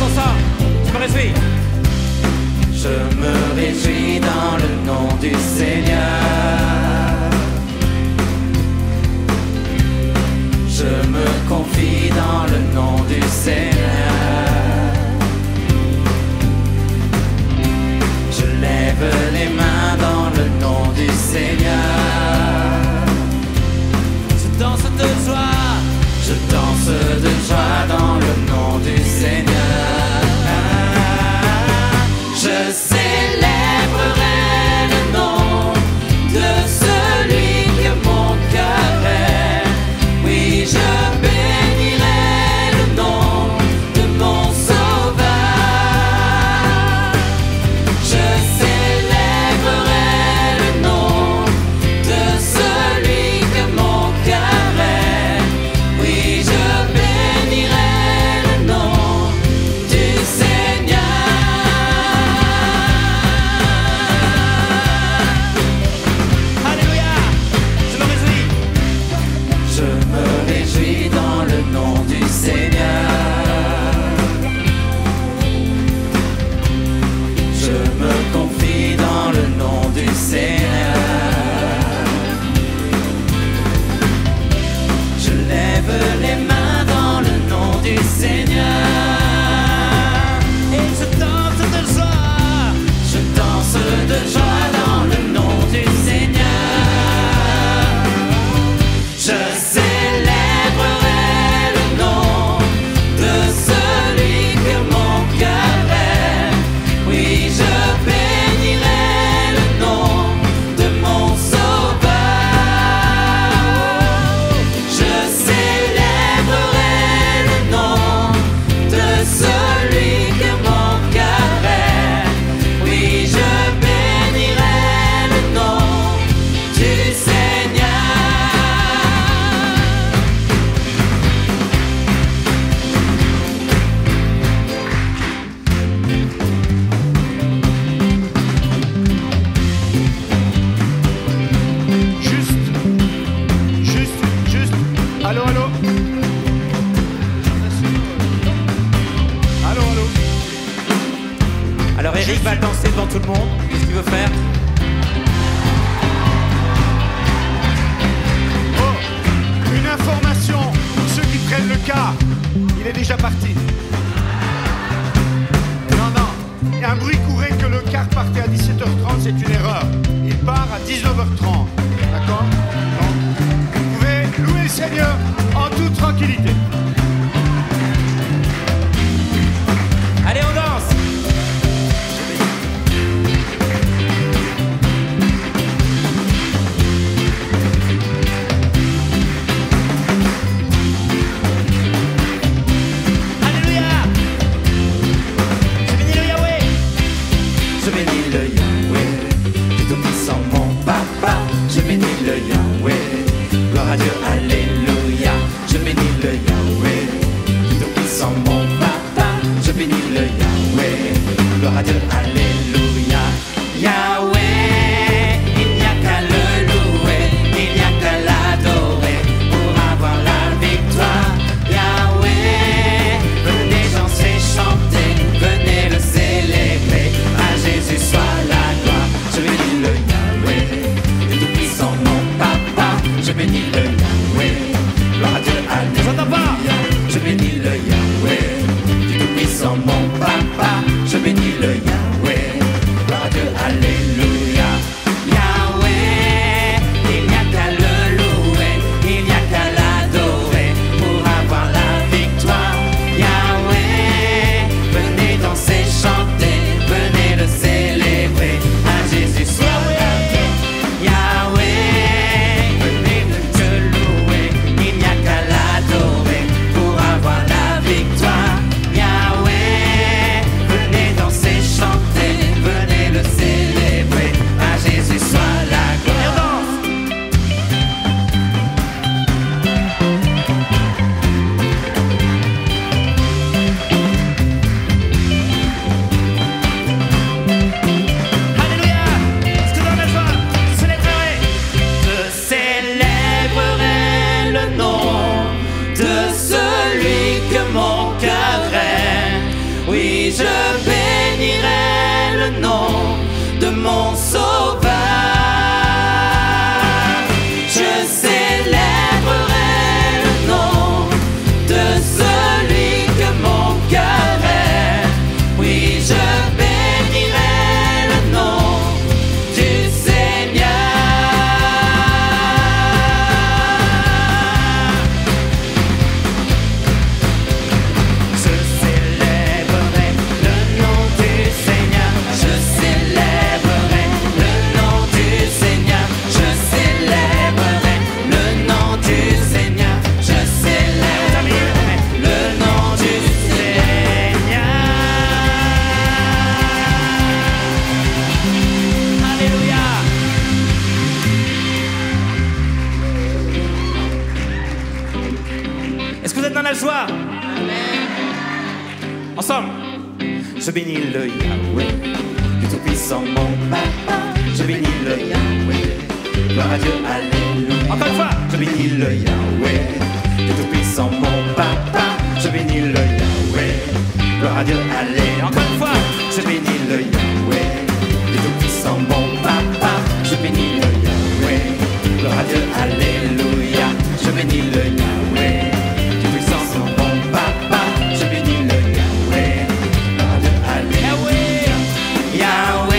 ensemble. Je me réjouis. Je me réjouis dans le nom du Seigneur. Je me confie dans le nom du Seigneur. Je lève les mains dans le nom du Seigneur. Je danse de joie. Je danse de joie dans le nom du Seigneur. Je célébrerai le nom de celui que mon cœur aime. Oui, je bénirai le nom de mon Sauveur. Je célébrerai le nom de celui que mon cœur aime. Oui, je bénirai le nom du Seigneur. Alléluia. Je me réjouis. Je me réjouis dans le nom du Seigneur. Je me confie dans le nom du Seigneur. Je lève les mains dans le nom du Seigneur. Et je danse de joie. Je danse de joie dans le nom du Seigneur. Je célébrerai le nom de celui que mon cœur aime. Oui, je bénirai le nom de mon Sauveur. Je célébrerai le nom de celui que mon cœur aime. Oui, je bénirai le nom du Seigneur. Juste. Allô, allô. Allô, allô. Alors Eric va danser devant tout le monde. Qu'est-ce qu'il veut faire? Oh, une information pour ceux qui prennent le car. Il est déjà parti. Non, il y a un bruit courait que le car partait à 17h30, c'est une erreur. Il part à 19h30. D'accord? Donc, vous pouvez louer le Seigneur en toute tranquillité. Allez, on danse. Alléluia. Je bénis le Yahweh. Je bénis le Yahweh, du Tout-Puissant mon Papa. Je bénis le Yahweh, gloire à Dieu, alléluia. Je bénis le Yahweh, du Tout-Puissant mon Papa. Je bénis le Yahweh, gloire à Dieu, alléluia. Yahweh, il n'y a qu'à le louer, il n'y a qu'à l'adorer pour avoir la victoire. Yahweh, venez danser, chanter, venez le célébrer. À Jésus soit la gloire. Je bénis le Yahweh, du Tout-Puissant mon Papa. Je bénis le Yahweh, gloire à Dieu, alléluia. Je bénis le Yahweh, du Tout-Puissant mon Papa. Je bénis le Yahweh, gloire à Dieu, alléluia. Yahweh, il n'y a qu'à le louer, il n'y a qu'à l'adorer pour avoir la victoire. Yahweh, venez danser, chanter, venez le célébrer. À Jésus soit la gloire. Yahweh, venez le louer, il n'y a qu'à l'adorer pour avoir la victoire. Yahweh, Ensemble. Je bénis le Yahweh, du Tout-Puissant mon Papa. Je bénis le Yahweh, gloire à Dieu, alléluia. Encore une fois. Je bénis le Yahweh, du Tout-Puissant mon Papa. Je bénis le Yahweh, gloire à Dieu, alléluia. Encore une fois. Je bénis le Yahweh, du Tout-Puissant mon Papa. Je bénis le Yahweh, gloire à Dieu, alléluia. Je bénis le Yahweh, du Tout-Puissant mon Papa. Je bénis le Yahweh, gloire à Dieu, alléluia. Yahweh,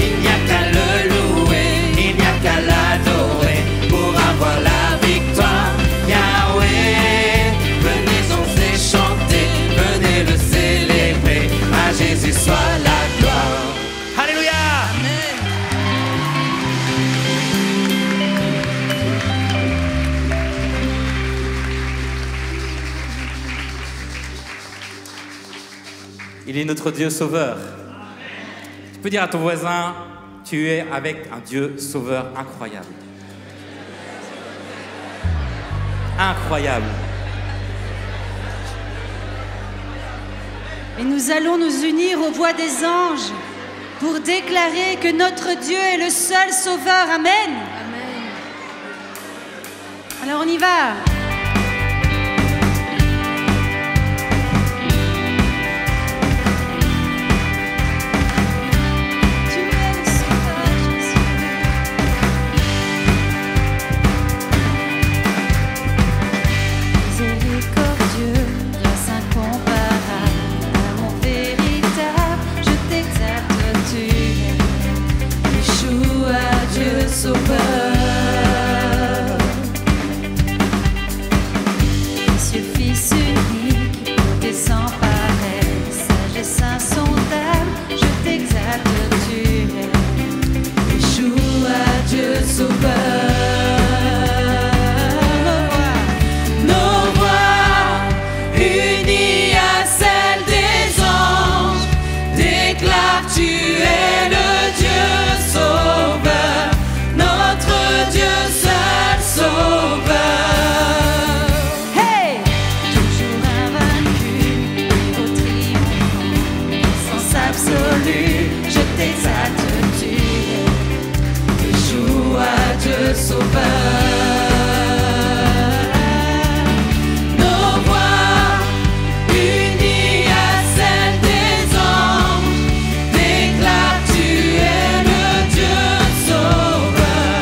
il n'y a qu'à le louer, il n'y a qu'à l'adorer pour avoir la victoire. Yahweh, venez oser chanter, venez le célébrer, à Jésus soit la gloire. Alléluia. Il est notre Dieu sauveur. Tu peux dire à ton voisin, tu es avec un Dieu sauveur incroyable. Incroyable. Et nous allons nous unir aux voix des anges pour déclarer que notre Dieu est le seul sauveur. Amen. Alors on y va. Tu es le sauveur, Jésus. Miséricordieux, grâce incomparable, amour véritable, je t'exalte, tu es Yeshua, Dieu sauveur. Précieux Fils unique, désemparé, sagesse insondable, je t'exalte, tu es Yeshua, Dieu sauveur. Nos voix, unies à celles des anges, déclarent tu es le Dieu sauveur, notre Dieu seul sauveur. Hey! Toujours invaincu, héros triomphant, sans absolu, je t'exalte, tu es Yeshua, Dieu sauveur. Nos voix, unies à celles des anges, déclarent tu es le Dieu sauveur,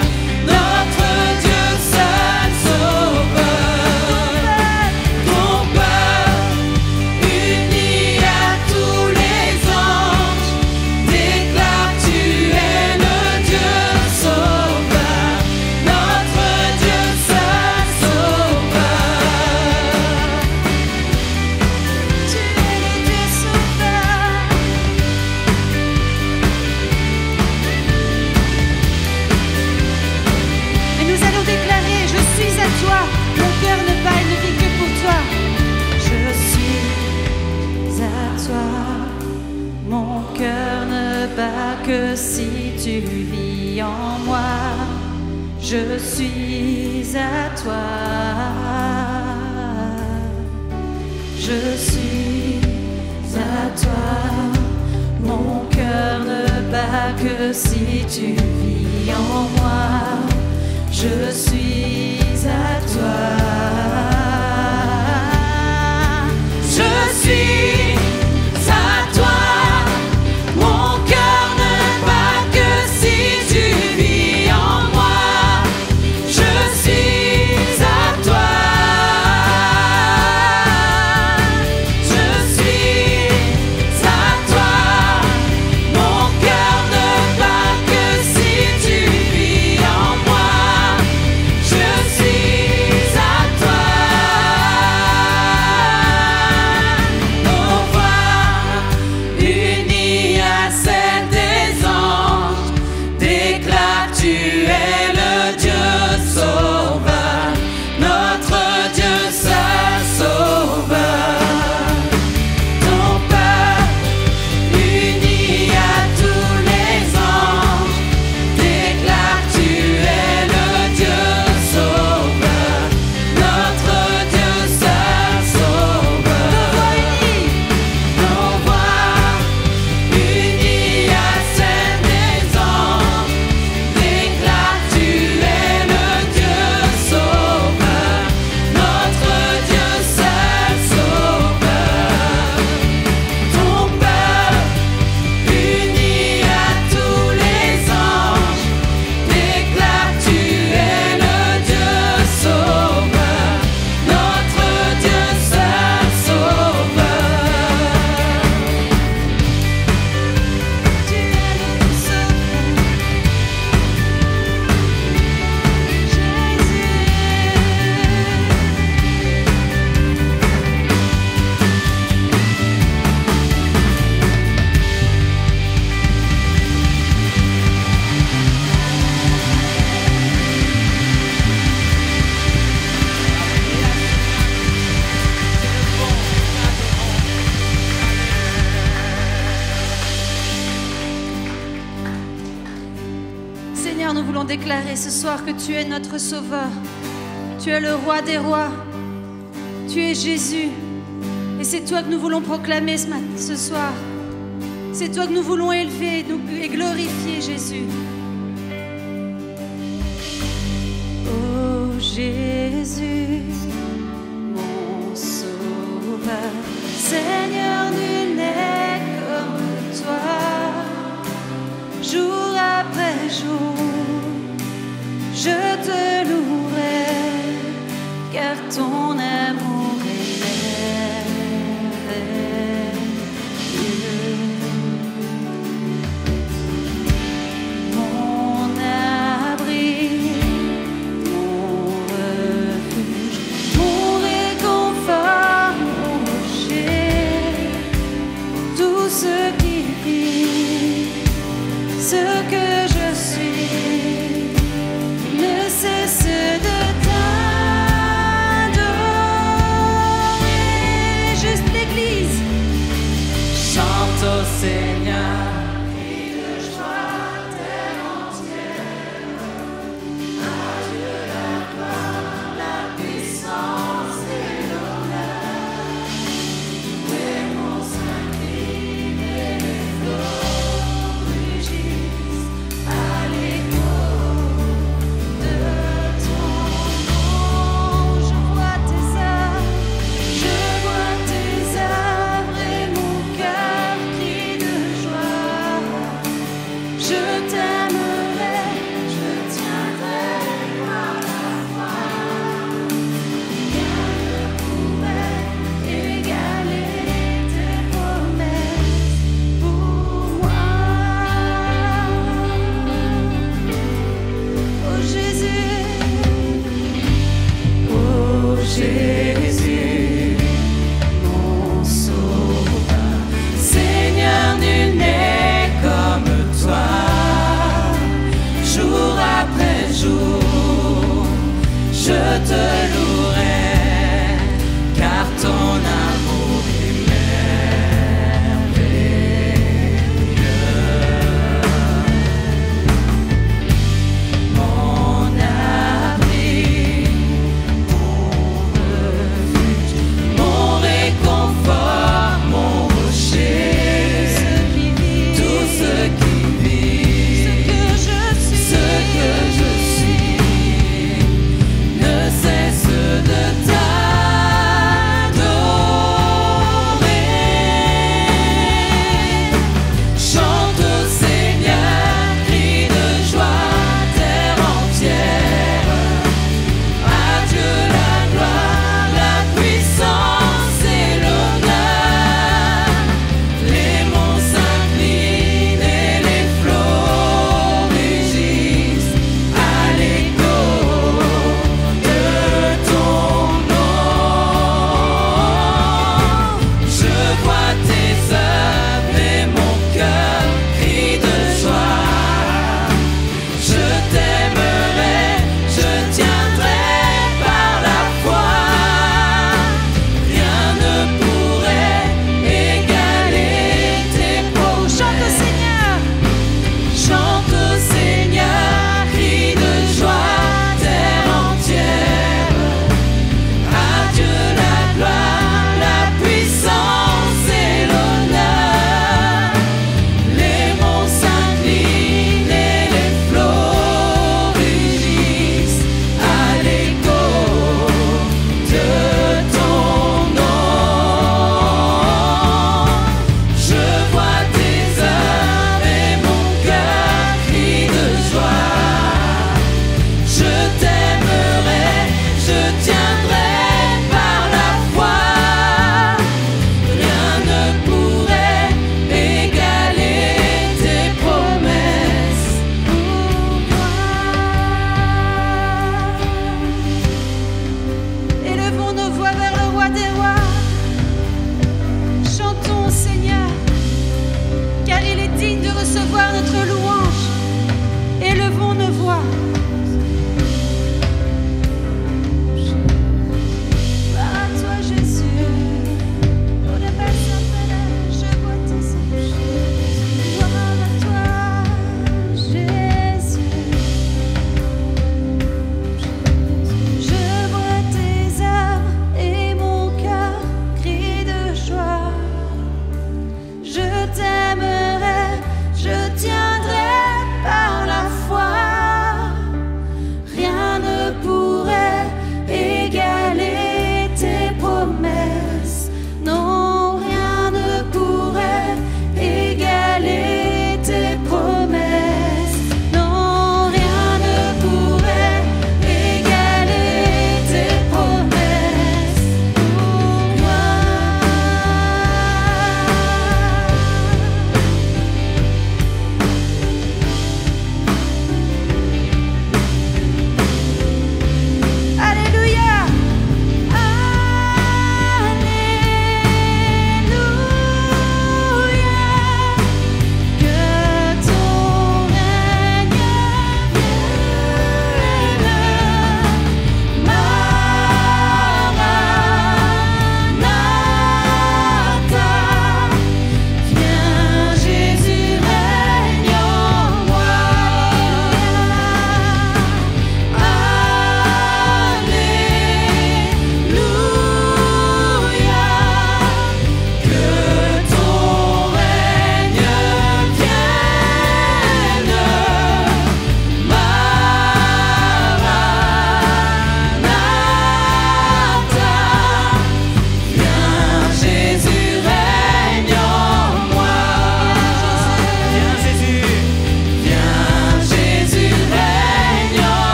notre Dieu seul sauveur. Ton peuple, uni à tous les anges, déclare tu es le Dieu sauveur, notre Dieu seul sauveur. Tu es le Dieu sauveur. Et nous allons déclarer, je suis à toi, mon cœur ne bat et ne vit que pour toi. Je suis à toi, mon cœur ne bat que si tu vis en moi. Je suis à toi. Je suis à toi, mon cœur ne bat que si tu vis en moi. Je suis à toi. Je suis à toi, mon cœur ne bat que si tu vis en moi. Je suis à toi. Je suis à toi, mon cœur ne bat que si tu vis en moi. Je suis à toi. voulons déclarer ce soir que tu es notre Sauveur. Tu es le Roi des rois. Tu es Jésus. Et c'est toi que nous voulons proclamer ce soir. C'est toi que nous voulons élever et glorifier, Jésus. Oh Jésus, mon Sauveur, Seigneur, nul n'est comme toi. Jour après jour, je te louerai, car ton amour est merveilleux. Mon abri, mon refuge, mon réconfort, mon rocher, tout ce qui vit, ce que je suis, ne cesse de t'adorer. Juste l'Église Chante au Seigneur. je vois tes œuvres et mon cœur crie de joie.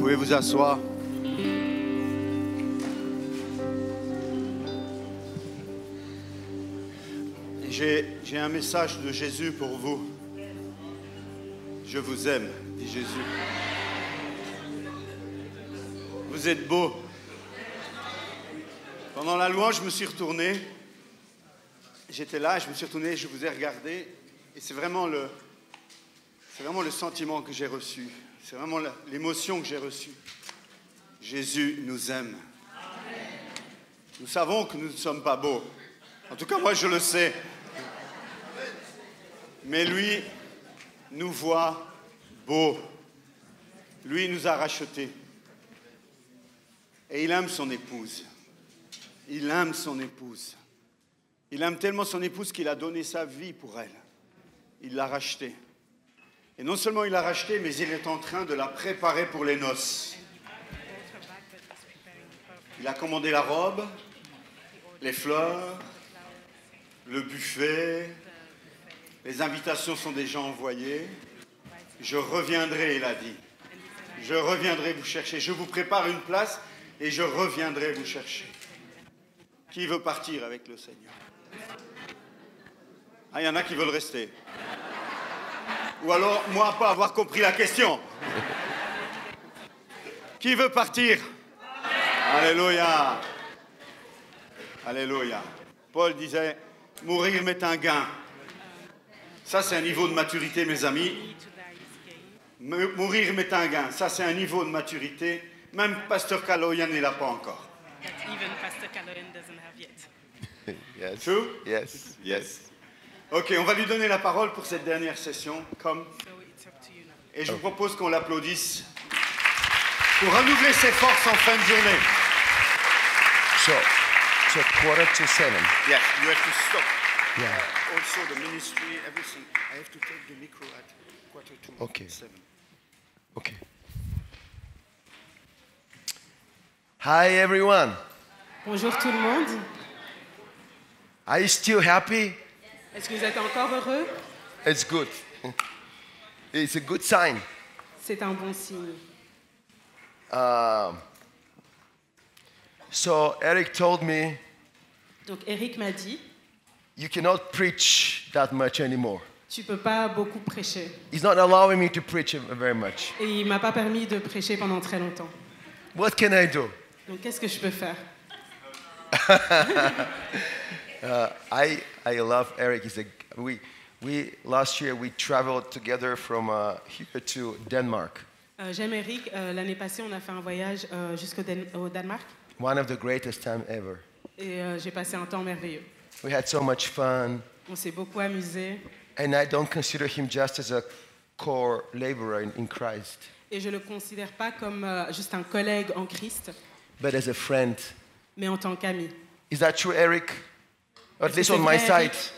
pouvez vous asseoir. J'ai un message de Jésus pour vous. Je vous aime, dit Jésus. Vous êtes beaux. Pendant la louange, je me suis retourné. J'étais là, je me suis retourné, je vous ai regardé. Et c'est vraiment le sentiment que j'ai reçu. C'est vraiment l'émotion que j'ai reçue. Jésus nous aime. Nous savons que nous ne sommes pas beaux. En tout cas, moi, je le sais. Mais lui nous voit beaux. Lui nous a rachetés. Et il aime son épouse. Il aime son épouse. Il aime tellement son épouse qu'il a donné sa vie pour elle. Il l'a rachetée. Et non seulement il l'a rachetée, mais il est en train de la préparer pour les noces. Il a commandé la robe, les fleurs, le buffet. Les invitations sont déjà envoyées. Je reviendrai, il a dit. Je reviendrai vous chercher. Je vous prépare une place et je reviendrai vous chercher. Qui veut partir avec le Seigneur? Ah, il y en a qui veulent rester. Ou alors, moi, pas avoir compris la question. Qui veut partir? Alléluia. Alléluia. Paul disait, mourir m'est un gain. Ça, c'est un niveau de maturité, mes amis. Mourir m'est un gain. Ça, c'est un niveau de maturité. Même Pasteur Kaloyan n'est là pas encore. Even Pastor Kaloyan doesn't have yet. Yes. True? Yes. Yes. Ok, on va lui donner la parole pour cette dernière session. Comme. So it's up to you now. Et je vous propose qu'on l'applaudisse pour renouveler ses forces en fin de journée. So 6:45. Yes, you have to stop. Yeah. Also the ministry, everything. I have to take the micro at 7:45. Okay. Okay. Hi everyone. Bonjour tout le monde. Are you still happy? Est-ce que vous êtes encore heureux? It's good. It's a good sign. C'est un bon signe. So Eric told me Donc Eric m'a dit, you cannot preach that much anymore. tu peux pas beaucoup prêcher. He's not allowing me to preach very much. Et il m'a pas permis de prêcher pendant très longtemps. What can I do? Donc qu'est-ce que je peux faire? I love Eric. We last year we traveled together from here to Denmark. J'aime Eric. L'année passée, on a fait un voyage au Danemark. One of the greatest time ever. Et j'ai passé un temps merveilleux. We had so much fun, On s'est beaucoup amusé. and I don't consider him just as a core laborer in Christ, Et je le considère pas comme juste un collègue en Christ, but as a friend. mais en tant qu'ami. Is that true, Eric? Or at Est-ce least que on my c'est vrai, side.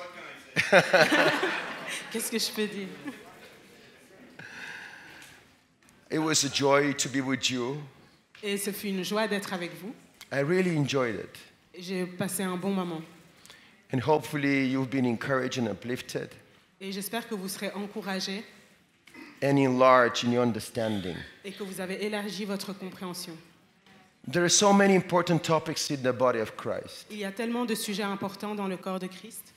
Qu'est-ce que je peux dire? It was a joy to be with you. Et ce fut une joie d'être avec vous. I really enjoyed it. J'ai passé un bon moment. And hopefully you've been encouraged and uplifted Et j'espère que vous serez encouragés and enlarged in your understanding. et que vous avez élargi votre compréhension. There are so many important topics in the body of Christ. Il y a tellement de sujets importants dans le corps de Christ.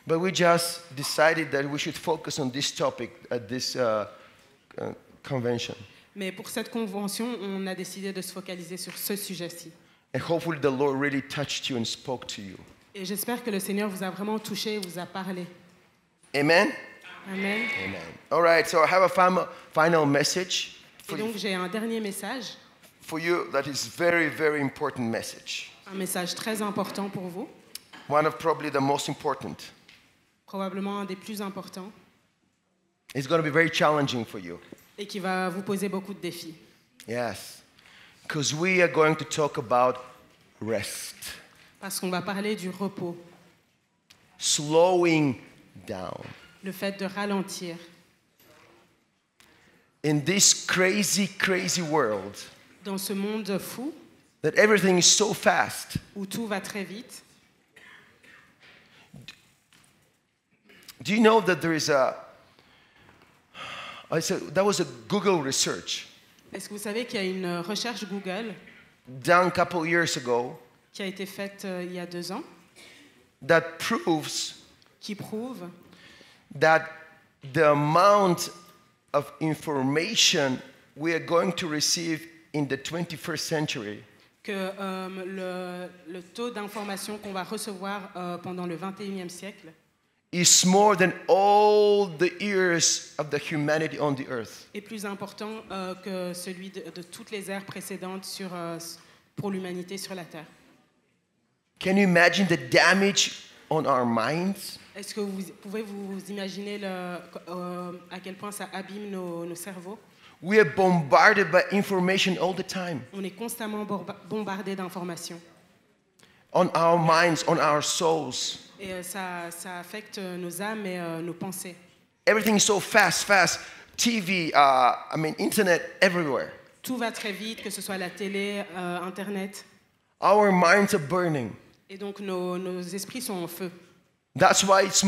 But we just decided that we should focus on this topic at this convention. Mais pour cette convention, on a décidé de se focaliser sur ce sujet-ci. And hopefully the Lord really touched you and spoke to you. Et j'espère que le Seigneur vous a vraiment touché, vous a parlé. Amen? Amen. Amen. All right, so I have a final message Et donc j'ai un dernier message, for you that is very, very important message. un message très important pour vous, One of probably the most important. probablement un des plus importants, It's going to be very challenging for you. et qui va vous poser beaucoup de défis. Yes. Because we are going to talk about rest. Parce qu'on va parler du repos, Slowing down. le fait de ralentir. In this crazy, crazy world Dans ce monde fou, that everything is so fast, où tout va très vite, do you know that there is that was a Google research. Est-ce que vous savez qu'il y a une recherche Google done a couple years ago qui a été faite il y a 2 ans, that proves qui prouve that the amount of information we are going to receive in the 21st century que le taux d'information qu'on va recevoir pendant le 21e siècle is more than all the years of the humanity on the earth. est plus important que celui de toutes les ères précédentes pour l'humanité sur la Terre. Can you imagine the damage on our minds? Est-ce que vous pouvez vous imaginer à quel point ça abîme nos cerveaux? We are bombarded by information all the time. On est constamment bombardé d'informations. On our minds, on our souls. Et ça affecte nos âmes et nos pensées. Everything is so fast. TV, internet, everywhere. Tout va très vite, que ce soit la télé, Internet. Our minds are burning. Et donc nos esprits sont en feu. That's why it's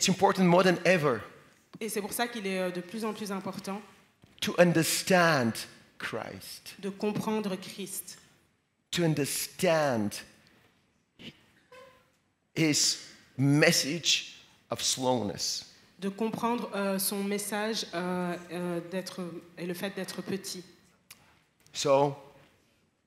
important more than ever Et c'est pour ça qu'il est de plus en plus important to understand Christ, de comprendre Christ, to understand His message of slowness. de comprendre son message et le fait d'être petit. So,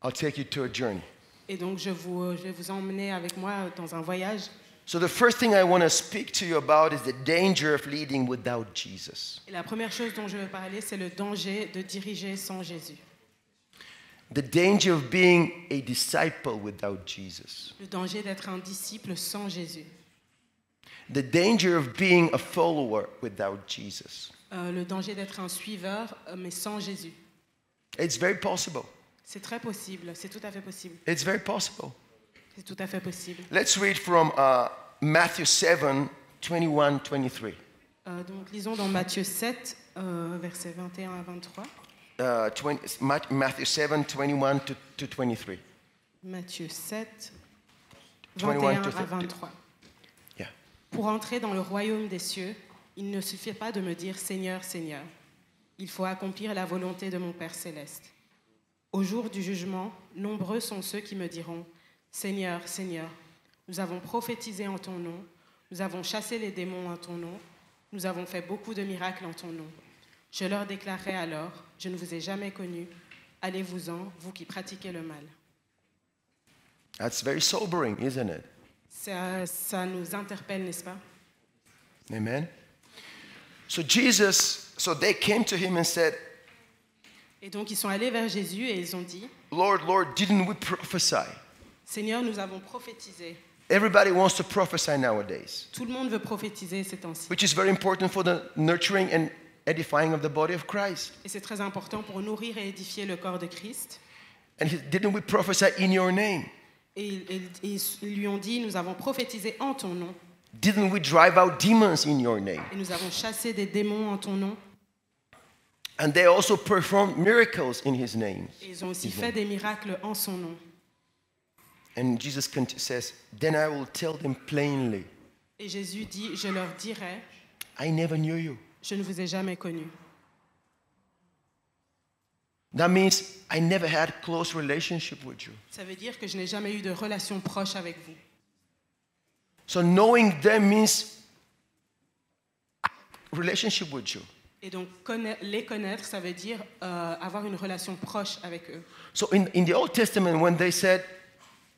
I'll take you to a journey. Et donc je vais vous emmener avec moi dans un voyage. So the first thing I want to speak to you about is the danger of leading without Jesus. Et la première chose dont je veux parler, c'est le danger de diriger sans Jésus. The danger of being a disciple without Jesus. Le danger d'être un disciple sans Jésus. The danger of being a follower without Jesus. Le danger d'être un suiveur, mais sans Jésus. It's very possible. C'est très possible, c'est tout à fait possible. It's very possible. C'est tout à fait possible. Let's read from Matthew 7, 21-23. Donc lisons dans Matthieu 7, versets 21 à 23. Matthew 7, 21 to 23. Matthieu 7, 21 21 to à 23. Yeah. Pour entrer dans le royaume des cieux, il ne suffit pas de me dire Seigneur, Seigneur. Il faut accomplir la volonté de mon Père céleste. Au jour du jugement, nombreux sont ceux qui me diront Seigneur, Seigneur, nous avons prophétisé en ton nom, nous avons chassé les démons en ton nom, nous avons fait beaucoup de miracles en ton nom. Je leur déclarerai alors, je ne vous ai jamais connu, allez-vous-en, vous qui pratiquez le mal. That's very sobering, isn't it? Ça nous interpelle, n'est-ce pas? Amen. So they came to him and said, Et donc ils sont allés vers Jésus et ils ont dit, Lord, didn't we prophesy? Seigneur, nous avons prophétisé. Everybody wants to prophesy nowadays, Tout le monde veut prophétiser ces temps-ci. which is very important for the nurturing and edifying of the body of Christ. Et c'est très important pour nourrir et édifier le corps de Christ. And didn't we prophesy in your name? Et ils lui ont dit, nous avons prophétisé en ton nom. Didn't we drive out demons in your name? Et nous avons chassé des démons en ton nom. And they also performed miracles in his name. Et ils ont aussi fait des miracles en son nom. And Jesus says, then I will tell them plainly, Et Jésus dit, je leur dirai, I never knew you. je ne vous ai jamais connus. That means I never had a close relationship with you. Ça veut dire que je n'ai jamais eu de relation proche avec vous. So knowing them means relationship with you. Et donc les connaître, ça veut dire avoir une relation proche avec eux. So in the Old Testament, when they said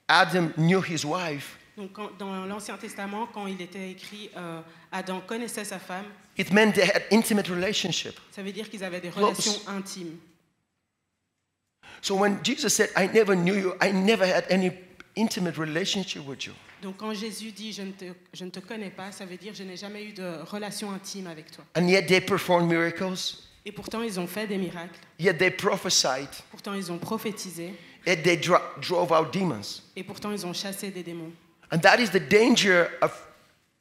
Adam knew his wife, Donc dans l'Ancien Testament, quand il était écrit Adam connaissait sa femme, it meant they had intimate relationship. ça veut dire qu'ils avaient des Close. relations intimes. So when Jesus said, I never knew you, I never had any intimate relationship with you. Donc quand Jésus dit je ne te connais pas, ça veut dire je n'ai jamais eu de relation intime avec toi. And yet they performed miracles, Et pourtant ils ont fait des miracles, yet they prophesied, pourtant ils ont prophétisé, yet they drove out demons. et pourtant ils ont chassé des démons. And that is the danger of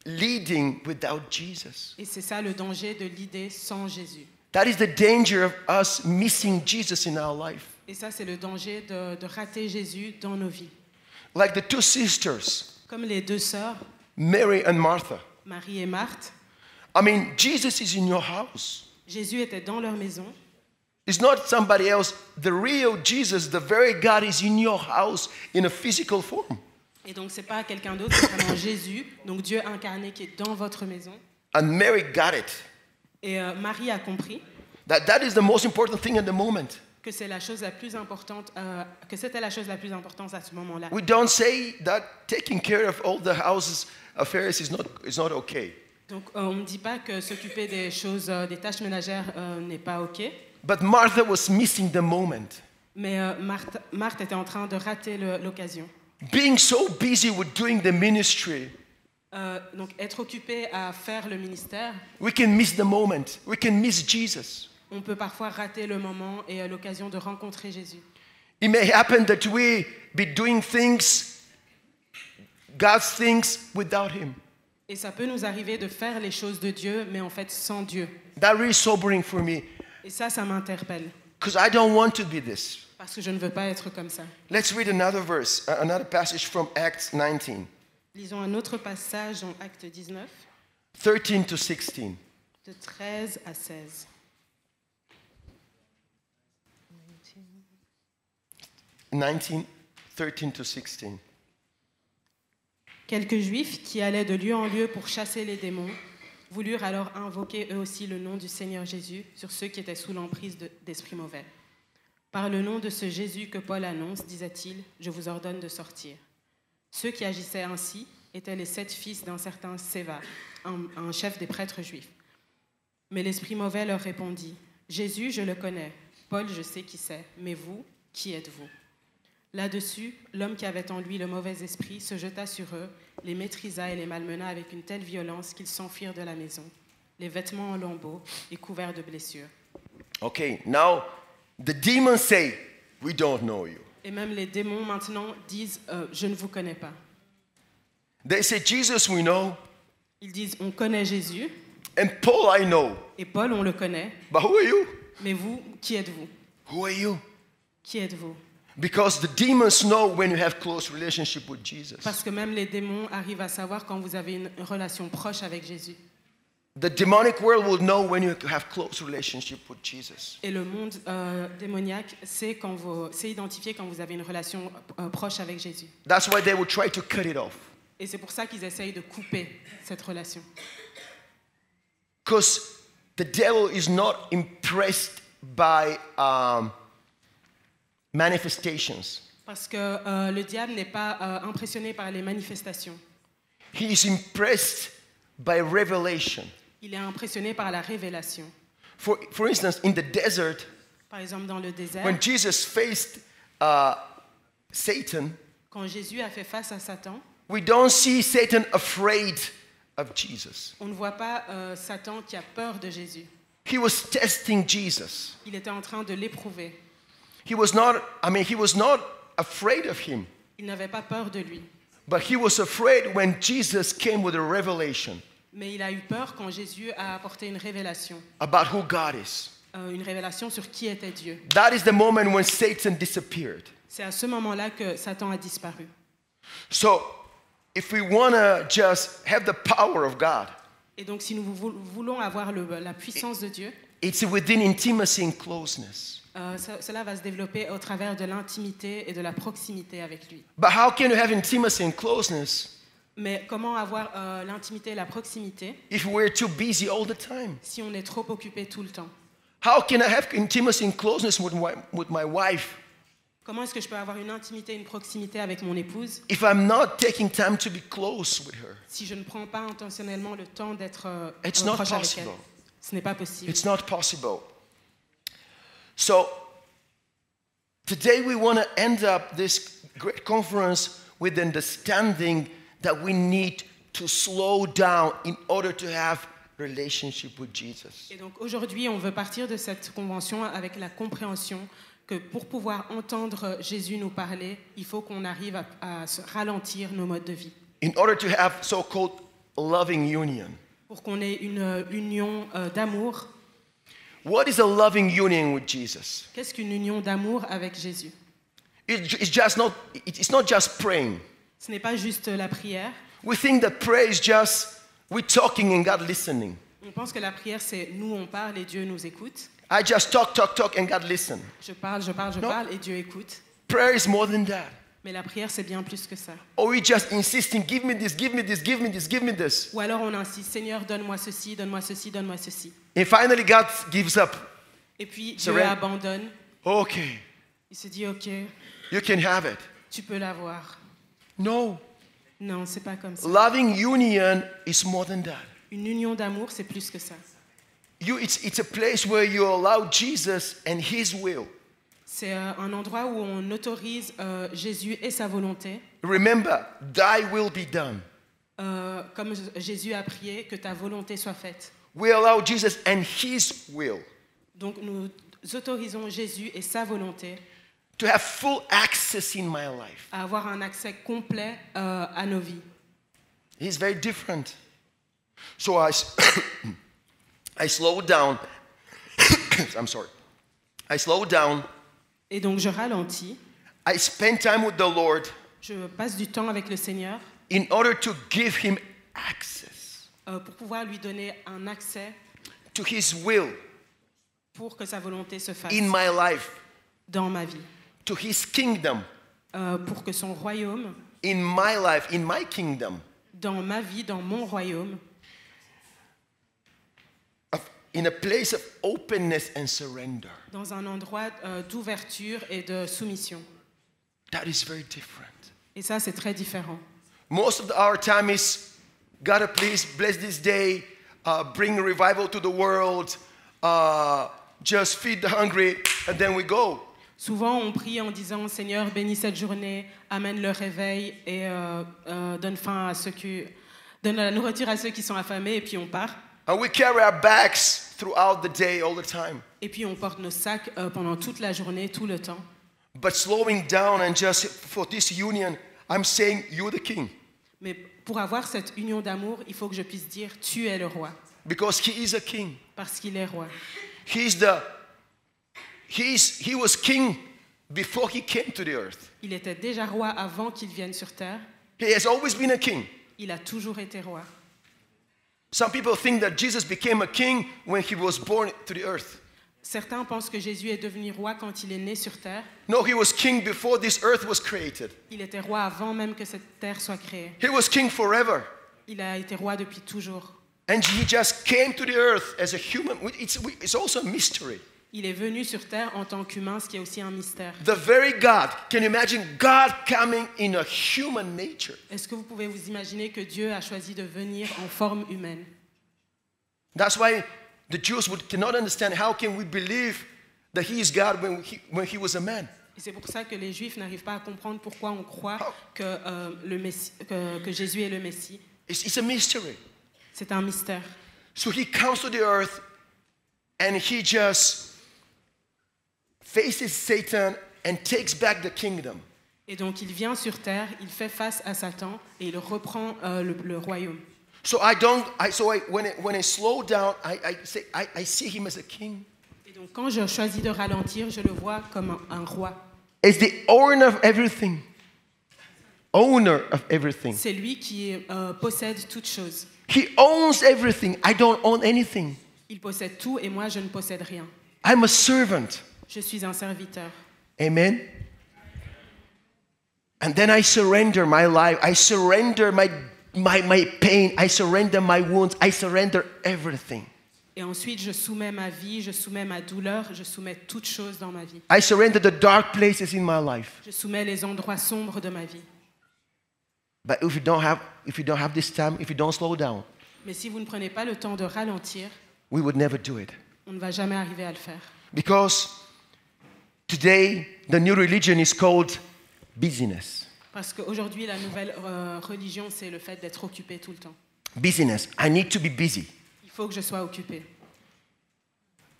leading without Jesus. Et c'est ça le danger de l'idée sans Jésus. That is the danger of us missing Jesus in our life. Et ça c'est le danger de rater Jésus dans nos vies. Like the two sisters, Comme les deux sœurs, Mary and Martha. Marie et Marthe, I mean, Jesus is in your house. Jésus était dans leur maison, It's not somebody else. The real Jesus, the very God, is in your house in a physical form. Et donc, ce n'est pas quelqu'un d'autre, c'est vraiment Jésus, donc Dieu incarné qui est dans votre maison. And Mary got it. Et Marie a compris That is the most important thing at the moment. que c'est la chose la plus importante, que c'était la chose la plus importante à ce moment-là. We don't say that taking care of all the house's affairs is not okay. Donc, on ne dit pas que s'occuper des choses, des tâches ménagères n'est pas OK. But Martha was missing the moment. Mais Marthe était en train de rater l'occasion. Being so busy with doing the ministry, Donc, être occupé à faire le ministère, we can miss the moment. We can miss Jesus. on peut parfois rater le moment et l'occasion de rencontrer Jésus. It may happen that we be doing things, God's things, without Him. Et ça peut nous arriver de faire les choses de Dieu, mais en fait sans Dieu. That really sobering for me, Et ça m'interpelle, because I don't want to be this. parce que je ne veux pas être comme ça. Let's read another verse, another passage from Acts 19, Lisons un autre passage dans Acte 19, 13 to 16. de 13 à 16. 19, 13 to 16. Quelques Juifs qui allaient de lieu en lieu pour chasser les démons voulurent alors invoquer eux aussi le nom du Seigneur Jésus sur ceux qui étaient sous l'emprise d'esprits mauvais. Par le nom de ce Jésus que Paul annonce, disait-il, je vous ordonne de sortir. Ceux qui agissaient ainsi étaient les 7 fils d'un certain Séva, un chef des prêtres juifs. Mais l'esprit mauvais leur répondit, Jésus, je le connais, Paul, je sais qui c'est, mais vous, qui êtes-vous ? Là-dessus, l'homme qui avait en lui le mauvais esprit se jeta sur eux, les maîtrisa et les malmena avec une telle violence qu'ils s'enfuirent de la maison, les vêtements en lambeaux et couverts de blessures. Okay, now the demons say, we don't know you. Et même les démons maintenant disent je ne vous connais pas. They say, Jesus, we know, Ils disent on connaît Jésus and Paul, I know. et Paul on le connaît, But who are you? mais vous, qui êtes-vous ? Who are you? Qui êtes-vous ? Because the demons know when you have close relationship with Jesus. Parce que même les démons arrivent à savoir quand vous avez une relation proche avec Jésus. The demonic world will know when you have close relationship with Jesus. Et le monde démoniaque sait identifier quand vous avez une relation proche avec Jésus. That's why they will try to cut it off. Et c'est pour ça qu'ils essayent de couper cette relation. Because the devil is not impressed by manifestations. Parce que le diable n'est pas impressionné par les manifestations. He is impressed by revelation. Il est impressionné par la révélation. For instance, in the desert, Par exemple, dans le désert, when Jesus faced Satan, quand Jésus a fait face à Satan, we don't see Satan afraid of Jesus. on ne voit pas Satan qui a peur de Jésus. He was testing Jesus. Il était en train de l'éprouver. He was not afraid of him, Il n'avait pas peur de lui. but he was afraid when Jesus came with a revelation Mais il a eu peur quand Jésus a apporté une révélation. about who God is. Une révélation sur qui était Dieu. That is the moment when Satan disappeared. C'est à ce moment-là que Satan a disparu. So, if we want to just have the power of God, Et donc, si nous voulons avoir la puissance de Dieu, it's within intimacy and closeness. cela va se développer au travers de l'intimité et de la proximité avec lui. But how can you have intimacy and closeness Mais comment avoir l'intimité et la proximité if we're too busy all the time? si on est trop occupé tout le temps? How can I have intimacy and closeness with my wife Comment est-ce que je peux avoir une intimité et une proximité avec mon épouse if I'm not taking time to be close with her? si je ne prends pas intentionnellement le temps d'être It's not proche avec elle? possible. Ce n'est pas possible. It's not possible. So, today we want to end up this great conference with understanding that we need to slow down in order to have relationship with Jesus. Et donc aujourd'hui, on veut partir de cette convention avec la compréhension que pour pouvoir entendre Jésus nous parler, il faut qu'on arrive à ralentir nos modes de vie. In order to have so-called loving union. Pour qu'on ait une union d'amour. What is a loving union with Jesus? Qu'est-ce qu'une union d'amour avec Jésus? It's not just praying. Ce n'est pas juste la prière. We think that prayer is just we talking and God listening. On pense que la prière, c'est nous on parle et Dieu nous écoute. I just talk, and God listen. Je parle, Non. parle et Dieu écoute. Prayer is more than that. Mais la prière, c'est bien plus que ça. Or we just insisting, give me this, give me this, give me this, give me this. Ou alors on insiste, Seigneur, donne-moi ceci, donne-moi ceci, donne-moi ceci. And finally God gives up. Et puis Dieu Surrender. abandonne. Okay, Il se dit, ok, you can have it. tu peux l'avoir. No. Non, c'est pas comme ça. Loving union is more than that. Une union d'amour, c'est plus que ça. It's a place where you allow Jesus and His will. C'est un endroit où on autorise Jésus et sa volonté. Remember, thy will be done. Comme Jésus a prié, que ta volonté soit faite. We allow Jesus and His will Donc nous autorisons Jésus et sa volonté to have full access in my life. à avoir un accès complet à nos vies. He's very different. So I slow down. I'm sorry. I slow down. Et donc je ralentis, I spend time with the Lord je passe du temps avec le Seigneur in order to give Him access pour pouvoir lui donner un accès to His will pour que sa volonté se fasse in my life, dans ma vie, to His kingdom pour que son royaume, in my life, in my kingdom, dans ma vie, dans mon royaume, in a place of openness and surrender. dans un endroit d'ouverture et de soumission. That is very different. Et ça, c'est très différent. Most of our time is, God, please bless this day, bring revival to the world, just feed the hungry, and then we go. Souvent, on prie en disant « Seigneur, bénis cette journée, amène le réveil et donne la nourriture à ceux qui sont affamés, et puis on part. And we carry our bags throughout the day, all the time. Et puis on porte nos sacs pendant toute la journée, tout le temps. But slowing down and just for this union, I'm saying, you're the king. Mais pour avoir cette union d'amour, il faut que je puisse dire « Tu es le roi Because He is a king. » parce qu'il est roi. He was king before He came to the earth. Il était déjà roi avant qu'il vienne sur terre. He has always been a king. Il a toujours été roi. Some people think that Jesus became a king when He was born to the earth. Certains pensent que Jésus est devenu roi quand il est né sur terre. No, He was king before this earth was created. Il était roi avant même que cette terre soit créée. He was king forever. Il a été roi depuis toujours. And He just came to the earth as a human. It's also a mystery. Il est venu sur terre en tant qu'humain, ce qui est aussi un mystère. The very God, can you imagine God coming in a human nature? Est-ce que vous pouvez vous imaginer que Dieu a choisi de venir en forme humaine? That's why the Jews cannot understand how can we believe that He is God when he was a man. Et c'est pour ça que les Juifs n'arrivent pas à comprendre pourquoi on croit que Jésus est le Messie. It's a mystery. C'est un mystère. So He comes to the earth and He just faces Satan and takes back the kingdom. Et donc il vient sur terre, il fait face à Satan et il reprend le royaume. So when I slow down, I see Him as a king. Et donc quand je choisis de ralentir, je le vois comme un roi. As the owner of everything. Owner of everything. C'est lui qui possède toutes choses. He owns everything. I don't own anything. Il possède tout et moi je ne possède rien. I'm a servant. Je suis un serviteur. Amen. And then I surrender my life. I surrender my pain. I surrender my wounds. I surrender everything. Et ensuite, je soumets ma vie, je soumets ma douleur, je soumets toutes choses dans ma vie. I surrender the dark places in my life. Je soumets les endroits sombres de ma vie. But if you don't have this time, if you don't slow down, Mais si vous ne prenez pas le temps de ralentir, we would never do it. on ne va jamais arriver à le faire. Because today the new religion is called busyness. Parce qu'aujourd'hui, la nouvelle religion, c'est le fait d'être occupé tout le temps. Busyness. I need to be busy. Il faut que je sois occupé.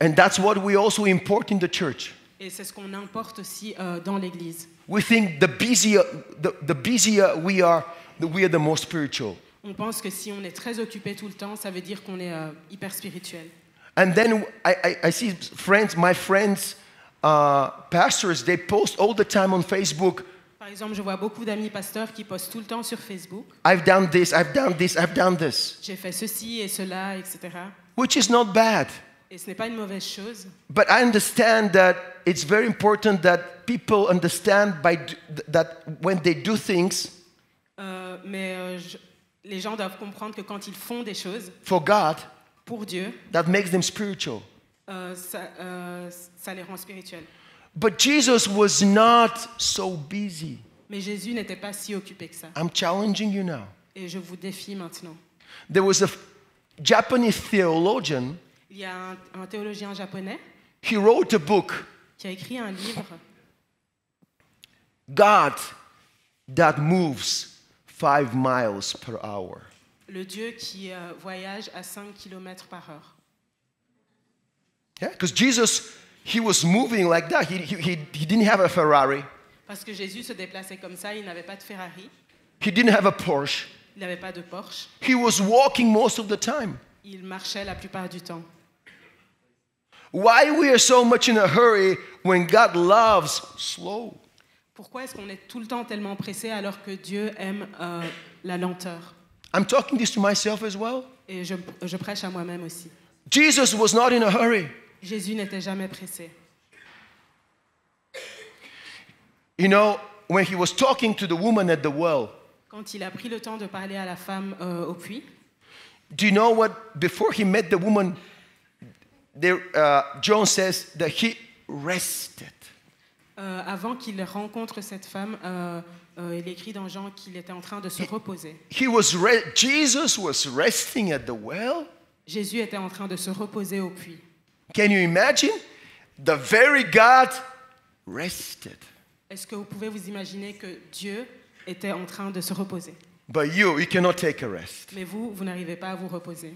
And that's what we also import in the church. Et c'est ce qu'on importe aussi dans l'Église. We think the busier we are the more spiritual. On pense que si on est très occupé tout le temps, ça veut dire qu'on est hyper spirituel. And then I see my friends, pastors, they post all the time on Facebook. Par exemple, je vois beaucoup d'amis pasteurs qui postent tout le temps sur Facebook. I've done this, I've done this, I've done this. J'ai fait ceci et cela, etc. Which is not bad. Et ce n'est pas une mauvaise chose. But I understand that it's very important that people understand that when they do things Les gens doivent comprendre que quand ils font des choses for God, pour Dieu, that makes them spiritual. ça les rend spirituels. But Jesus was not so busy. Mais Jésus n'était pas si occupé que ça. I'm challenging you now. Et je vous défie maintenant. There was a Japanese theologian. Il y a un théologien japonais He wrote a book, qui a écrit un livre, God That Moves 5 miles per hour. Le Dieu qui voyage à 5 km par heure. Yeah, because Jesus, he was moving like that. He didn't have a Ferrari. Parce que Jésus se déplaçait comme ça, il n'avait pas de Ferrari, He didn't have a Porsche. il n'avait pas de Porsche, He was walking most of the time. il marchait la plupart du temps. Why we are so much in a hurry when God loves slow? Pourquoi est-ce qu'on est tout le temps tellement pressé alors que Dieu aime la lenteur? I'm talking this to myself as well. Et je prêche à moi-même aussi. Jesus was not in a hurry. Jésus n'était jamais pressé. You know, when he was talking to the woman at the well, Quand il a pris le temps de parler à la femme au puits, do you know what? Before he met the woman, John says that he rested. avant qu'il rencontre cette femme, il écrit dans Jean qu'il était en train de se reposer. Jesus was resting at the well. Jésus était en train de se reposer au puits. Can you imagine? The very God rested. Est-ce que vous pouvez vous imaginer que Dieu était en train de se reposer? But you cannot take a rest. Mais vous n'arrivez pas à vous reposer.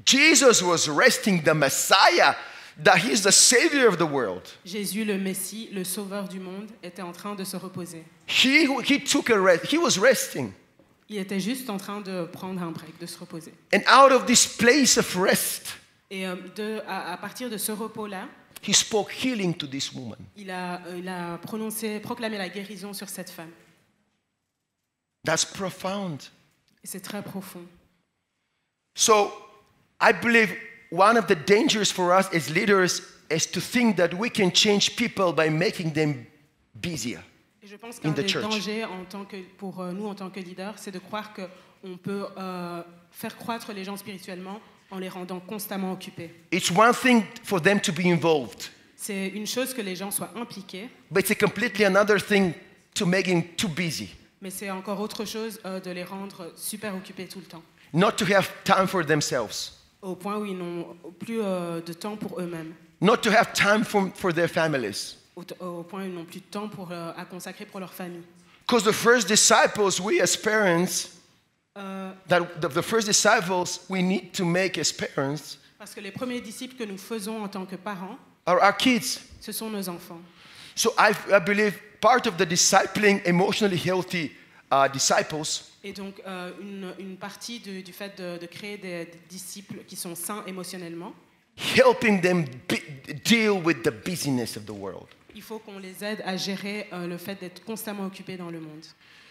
Jesus was resting, the Messiah, that he's the savior of the world. Jésus, le Messie, le sauveur du monde, était en train de se reposer. He took a rest. He was resting. Il était juste en train de prendre un break, de se reposer. And out of this place of rest, Et à partir de ce repos-là, he spoke healing to this woman. il a proclamé la guérison sur cette femme. That's profound. Et c'est très profond. So, I believe one of the dangers for us as leaders is to think that we can change people by making them busier. Et je pense qu'un des dangers pour nous en tant que leaders, c'est de croire qu'on peut faire croître les gens spirituellement en les rendant constamment occupés. It's one thing for them to be involved, C'est une chose que les gens soient impliqués, but it's a completely another thing to make them too busy. mais c'est encore autre chose de les rendre super occupés tout le temps, Not to have time for themselves, au point où ils n'ont plus de temps pour eux-mêmes, not to have time for their families. au point où ils n'ont plus de temps à consacrer pour leur famille. Because the first disciples, we as parents, the first disciples we need to make as parents Parce que les premiers disciples que nous faisons en tant que parents, are our kids. ce sont nos enfants. So I believe part of the discipling emotionally healthy disciples Et donc, une partie du fait de créer des disciples qui sont sains émotionnellement, helping them deal with the busyness of the world. il faut qu'on les aide à gérer le fait d'être constamment occupés dans le monde.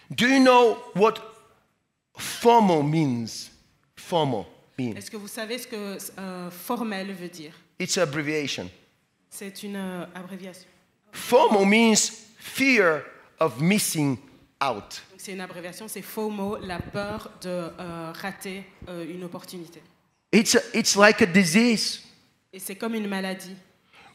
Do you know what FOMO means? FOMO means. Est-ce que vous savez ce que formel veut dire? It's an abbreviation. C'est une abréviation. FOMO means fear of missing out. Donc, c'est une abréviation, c'est FOMO, la peur de rater une opportunité. It's like a disease. Et c'est comme une maladie.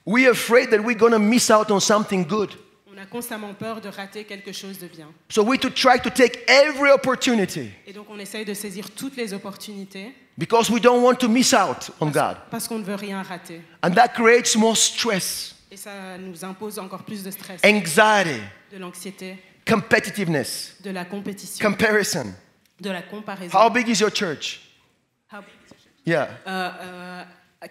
We're afraid that we're going to miss out on something good. On a constamment peur de rater quelque chose de bien. So we try to take every opportunity Et donc on essaye de saisir toutes les opportunités because we don't want to miss out on God. parce qu'on ne veut rien rater. And that creates more stress, Et ça nous impose encore plus de stress, anxiety, de l'anxiété, competitiveness, de la compétition, comparison. de la comparaison. How big is your church? How- Yeah.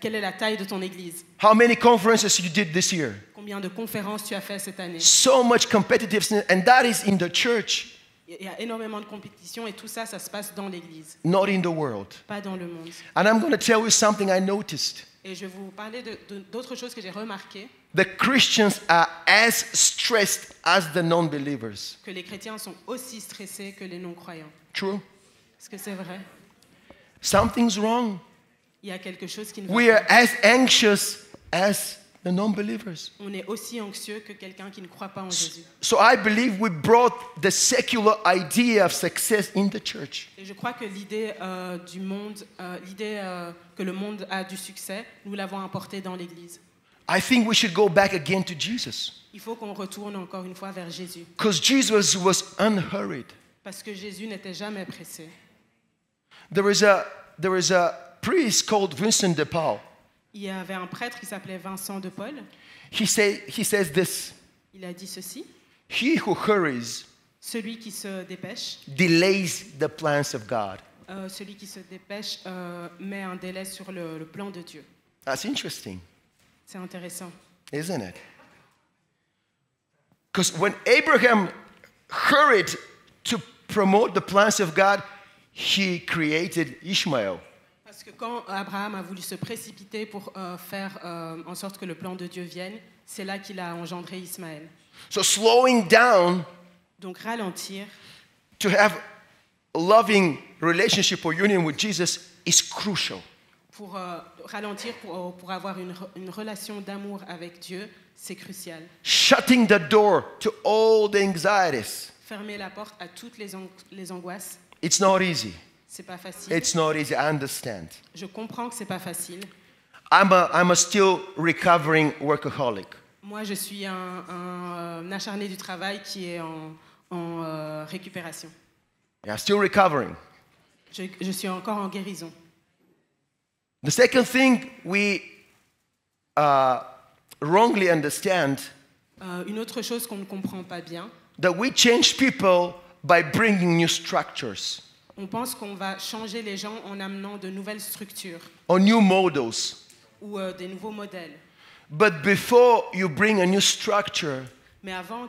Quelle est la taille de ton église? How many conferences you did this year? Combien de conférences tu as fait cette année? So much competitiveness, and that is in the church, Il y a énormément de compétition et tout ça, ça se passe dans l'église, not in the world. pas dans le monde. And I'm going to tell you something I noticed. Et je vais vous parler d'autres choses que j'ai remarquées, The Christians are as stressed as the non-believers. que les chrétiens sont aussi stressés que les non-croyants. True? Est-ce que c'est vrai? Something's wrong. il y a quelque chose qui ne va We are pas. as anxious as the non-believers. On est aussi anxieux que quelqu'un qui ne croit pas en Jésus. So I believe we brought the secular idea of success in the church. Et je crois que l'idée du monde, que le monde a du succès, nous l'avons apportée dans l'Église. I think we should go back again to Jesus. Il faut qu'on retourne encore une fois vers Jésus. Because Jesus was unhurried. Parce que Jésus n'était jamais pressé. There is a priest called Vincent de Paul. Il y avait un prêtre qui s'appelait Vincent de Paul. He says this, Il a dit ceci. he who hurries Celui qui se dépêche, delays the plans of God. celui qui se dépêche met un délai sur le plan de Dieu. That's interesting, C'est intéressant. isn't it? Because when Abraham hurried to promote the plans of God, he created Ishmael. Parce que quand Abraham a voulu se précipiter pour faire en sorte que le plan de Dieu vienne, c'est là qu'il a engendré Ismaël. So slowing down Donc ralentir to have a loving relationship or union with Jesus is crucial. pour avoir une relation d'amour avec Dieu, c'est crucial. Shutting the door to all the anxieties. Fermer la porte à toutes les angoisses, It's not easy. c'est pas facile. It's not easy. I understand. Je comprends que c'est pas facile. I'm a still recovering workaholic. Moi, je suis un acharné du travail qui est en récupération. Yeah, still recovering. Je suis encore en guérison. The second thing we wrongly understand Une autre chose qu'on ne comprend pas bien, that we change people by bringing new structures on pense qu'on va changer les gens en amenant de nouvelles structures or new models. ou des nouveaux modèles. But before you bring a new structure, Mais avant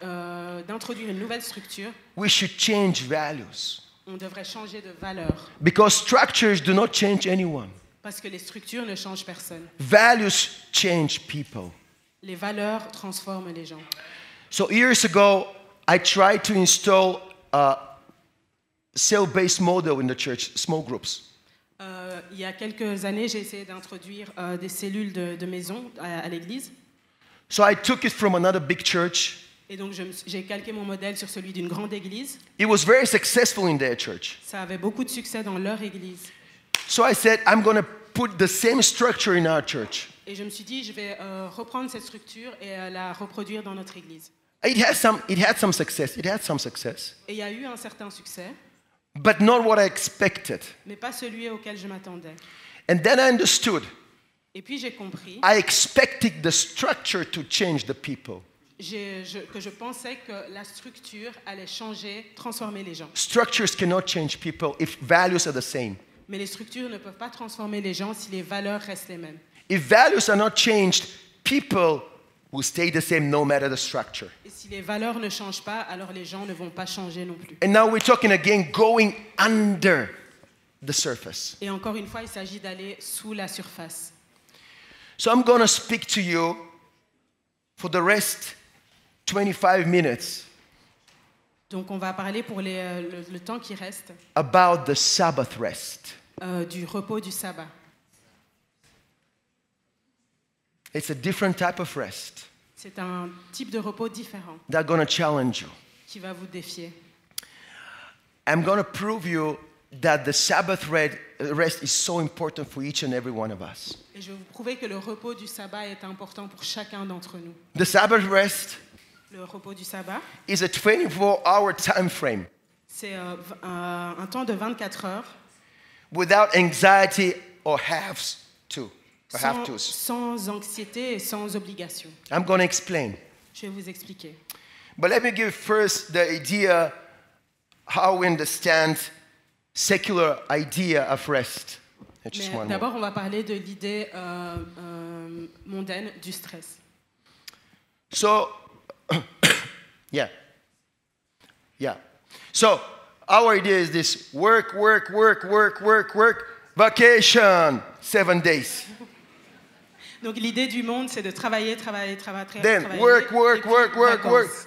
d'introduire une nouvelle structure, we should change values. on devrait changer de valeur. Because structures do not change anyone. Parce que les structures ne changent personne. Values change people. Les valeurs transforment les gens. So years ago, I tried to install a cell-based model in the church, small groups. Il y a quelques années, j'ai essayé d'introduire des cellules de maison à l'église. So I took it from another big church. Et donc, j'ai calqué mon modèle sur celui d'une grande église. It was very successful in their church. Ça avait beaucoup de succès dans leur église. So I said, I'm going to put the same structure in our church. Et je me suis dit, je vais reprendre cette structure et la reproduire dans notre église. It had some success. Et il y a eu un certain succès, But not what I expected. mais pas celui auquel je m'attendais. And then I understood. Et puis j'ai compris I expected the structure to change the people. que je pensais que la structure allait changer, transformer les gens. Structures cannot change people if values are the same. Mais les structures ne peuvent pas transformer les gens si les valeurs restent les mêmes. If values are not changed, people will stay the same no matter the structure. Et si les valeurs ne changent pas, alors les gens ne vont pas changer non plus. And now we're talking again going under the surface. Et encore une fois, il s'agit d'aller sous la surface. So I'm going to speak to you for the rest 25 minutes Donc on va parler pour le temps qui reste about the Sabbath rest. du repos du sabbat. It's a different type of rest C'est un type de repos différent that's going to challenge you. qui va vous défier. I'm going to prove you that the Sabbath rest is so important for each and every one of us. Et je vais vous prouver que le repos du sabbat est important pour chacun d'entre nous. The Sabbath rest Le repos du sabbat, is a 24-hour time frame c'est un temps de 24 heures without anxiety or have tos. sans anxiété et sans obligation. I'm going to explain. Je vais vous expliquer. But let me give first the idea how we understand secular idea of rest. Just Mais one more. d'abord, on va parler de l'idée mondaine du stress. So, yeah. So, our idea is this: work, vacation, 7 days. Donc l'idée du monde, c'est de travailler. Then work,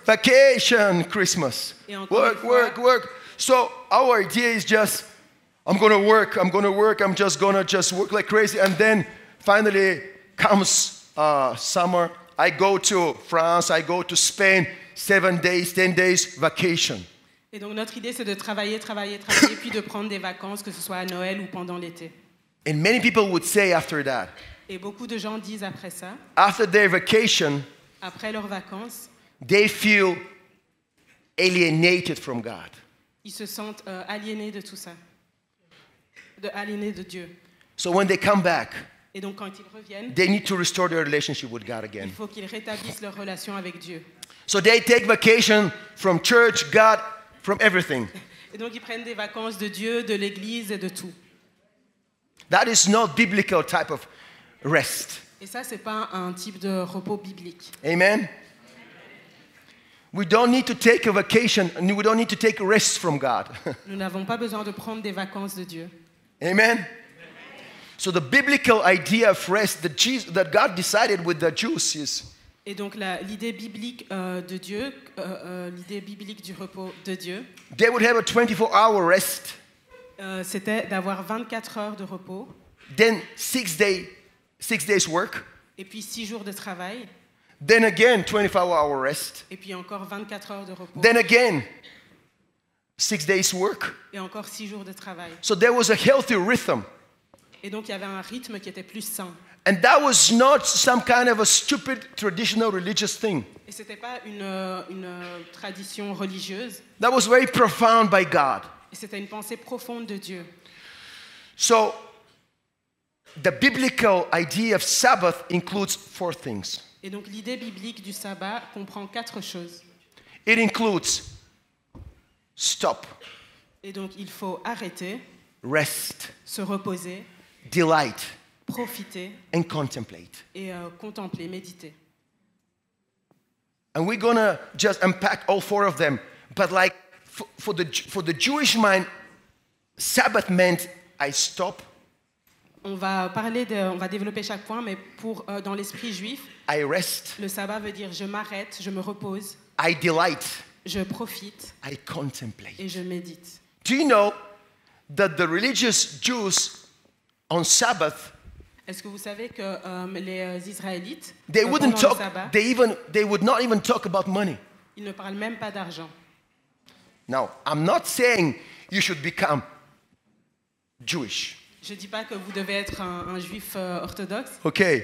vacation, Christmas. Et encore une fois- Work. So our idea is just I'm going to work, I'm just going to just work like crazy. And then finally comes summer. I go to France, I go to Spain, 7 days, 10 days vacation. Et donc notre idée, c'est de travailler, puis de prendre des vacances, que ce soit à Noël ou pendant l'été. And many people would say after that, Et beaucoup de gens disent après ça, after their vacation, après leurs vacances, they feel alienated from God. ils se sentent aliénés de tout ça, aliénés de Dieu. So when they come back, Et donc quand ils reviennent, they need to restore their relationship with God il again. faut qu'ils rétablissent leur relation avec Dieu. So they take vacation from church, God, from everything. Et donc ils prennent des vacances de Dieu, de l'Église et de tout. That is not biblical type of rest. Et ça, c'est pas un type de repos biblique. Amen. We don't need to take a vacation, and we don't need to take rest from God. Nous n'avons pas besoin de prendre des vacances de Dieu. Amen. So the biblical idea of rest that God decided with the Jews is Et donc l'idée biblique de Dieu, l'idée biblique du repos de Dieu, they would have a 24-hour rest, c'était d'avoir 24 heures de repos, then 6 days work, et puis 6 jours de travail, then again 24-hour rest, et puis encore 24 heures de repos, then again 6 days work. et encore 6 jours de travail. So there was a healthy rhythm. Et donc il y avait un rythme qui était plus sain. And that was not some kind of a stupid traditional religious thing. Et c'était pas une tradition religieuse, That was very profound by God. et c'était une pensée profonde de Dieu. So the biblical idea of Sabbath includes 4 things. Et donc l'idée biblique du sabbat comprend 4 choses. It includes stop, Et donc il faut arrêter, rest, se reposer, delight, profiter and contemplate. et contempler, méditer. And we're gonna just unpack all 4 of them. But like for the Jewish mind, Sabbath meant I stop, On va développer chaque point, mais dans l'esprit juif, I rest, le sabbat veut dire je m'arrête, je me repose, I delight, je profite I contemplate. et je médite. Do you know that the religious Jews on Sabbath, Est-ce que vous savez que les Israélites, they pendant wouldn't le talk, sabbat, they would not even talk about money. ils ne parlent même pas d'argent. Now, I'm not saying you should become Jewish. Je ne dis pas que vous devez être un juif orthodoxe, Okay.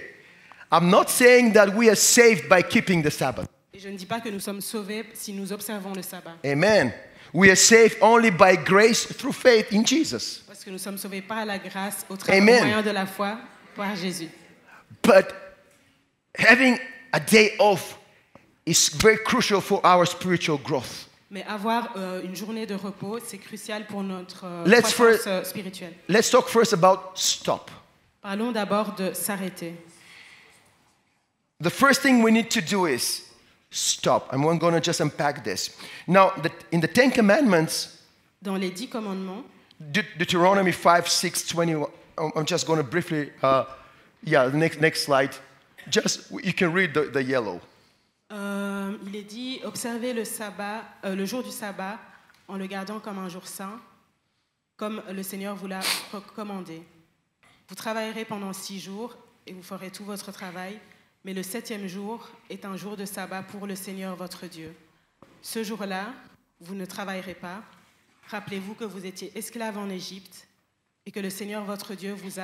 I'm not saying that we are saved by keeping the Sabbath. et je ne dis pas que nous sommes sauvés si nous observons le sabbat, Amen. We are saved only by grace through faith in Jesus. parce que nous sommes sauvés par la grâce au Amen. moyen de la foi par Jésus. But having a day off is very crucial for our spiritual growth. Mais avoir une journée de repos, c'est crucial pour notre Let's croissance spirituelle. Let's talk first about stop. Parlons d'abord de s'arrêter. The first thing we need to do is stop. And we're going to just unpack this. Now, in the 10 Commandments, Dans les 10 commandements, Deuteronomy 5, 6, 21, I'm just going to briefly, the next slide. Just, you can read the yellow. il est dit observez le sabbat, le jour du sabbat, en le gardant comme un jour saint, comme le Seigneur vous l'a recommandé. Vous travaillerez pendant 6 jours et vous ferez tout votre travail, mais le 7e jour est un jour de sabbat pour le Seigneur votre Dieu. Ce jour-là, vous ne travaillerez pas. Rappelez-vous que vous étiez esclaves en Égypte et que le Seigneur votre Dieu vous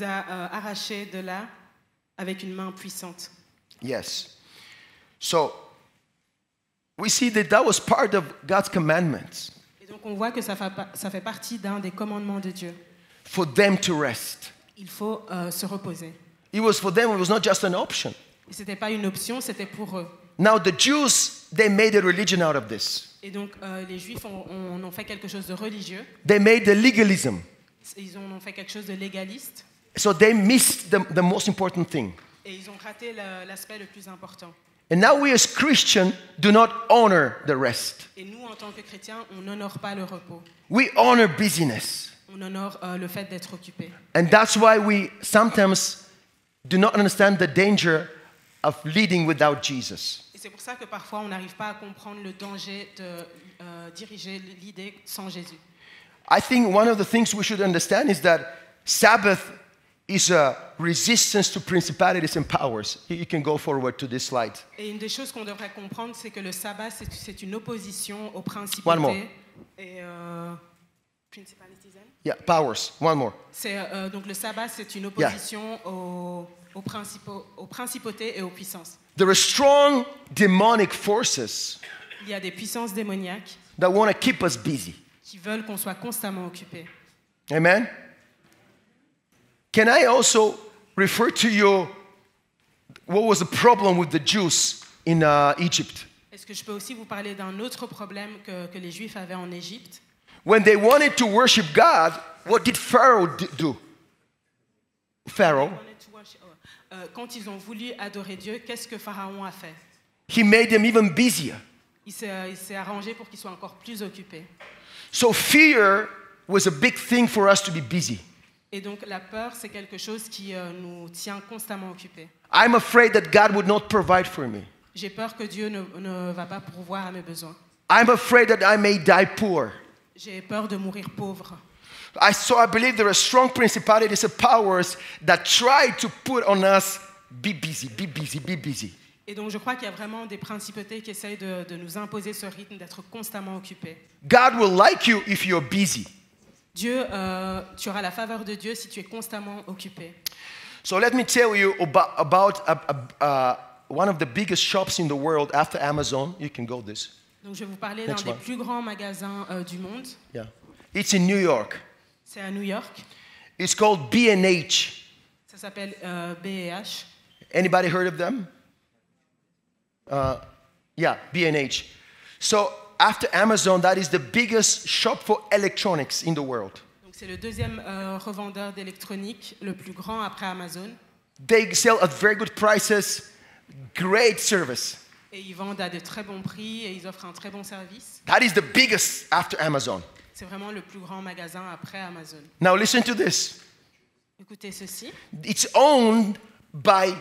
a arraché de là avec une main puissante. Yes. So, we see that was part of God's commandments Et donc on voit que ça fait partie d'un des commandements de Dieu. for them to rest. Il faut se reposer. It was for them, it was not just an option. Et ce n'était pas une option, c'était pour eux. Now, the Jews, they made a religion out of this. Et donc les Juifs en ont fait quelque chose de religieux. They made the legalism. Ils en ont fait quelque chose de légaliste. So they missed the most important thing. Et ils ont raté l'aspect le plus important. And now we as Christians do not honor the rest. Et nous, en tant que chrétiens, on n'honore pas le repos. We honor busyness. On honore le fait d'être occupé. And that's why we sometimes do not understand the danger of leading without Jesus. Et c'est pour ça que parfois on n'arrive pas à comprendre le danger de diriger l'idée sans Jésus. I think one of the things we should understand is that Sabbath is a resistance to principalities and powers. You can go forward to this slide. Et une des choses qu'on devrait comprendre, c'est que le sabbat, c'est une opposition aux One more. principautés et principalities and? Yeah, powers. One more. C'est donc le sabbat, c'est une opposition aux principautés et aux puissances. There are strong demonic forces Il y a des puissances démoniaques that want to keep us busy. qui veulent qu'on soit constamment occupé. Amen? Can I also refer to you what was the problem with the Jews in Egypt? Est-ce que je peux aussi vous parler d'un autre problème que les Juifs avaient en Égypte? When they wanted to worship God, what did Pharaoh do? Pharaoh, Quand ils ont voulu adorer Dieu, qu'est-ce que Pharaon a fait? he made them even busier. Il s'est arrangé pour qu'ils soient encore plus occupés. So fear was a big thing for us to be busy. Et donc la peur, c'est quelque chose qui nous tient constamment occupés. I'm afraid that God would not provide for me. J'ai peur que Dieu ne va pas pourvoir à mes besoins. I'm afraid that I may die poor. J'ai peur de mourir pauvre. So I believe there are strong principalities and powers that try to put on us, be busy, be busy, be busy. Et donc je crois qu'il y a vraiment des principautés qui essayent de nous imposer ce rythme d'être constamment occupés. God will like you if you're busy. Dieu, tu auras la faveur de Dieu si tu es constamment occupé. So let me tell you about one of the biggest shops in the world after Amazon. You can go this. Donc je vais vous parler d'un Next des one. plus grands magasins du monde. Yeah. It's in New York. C'est à New York. It's called B&H. Ça s'appelle B&H. Anybody heard of them? Yeah, B&H. So after Amazon, that is the biggest shop for electronics in the world. Donc c'est le deuxième revendeur d'électronique, le plus grand après Amazon. They sell at very good prices, great service. Et ils vendent à de très bons prix et ils offrent un très bon service. That is the biggest after Amazon. C'est vraiment le plus grand magasin après Amazon. Now listen to this. Écoutez ceci. It's owned by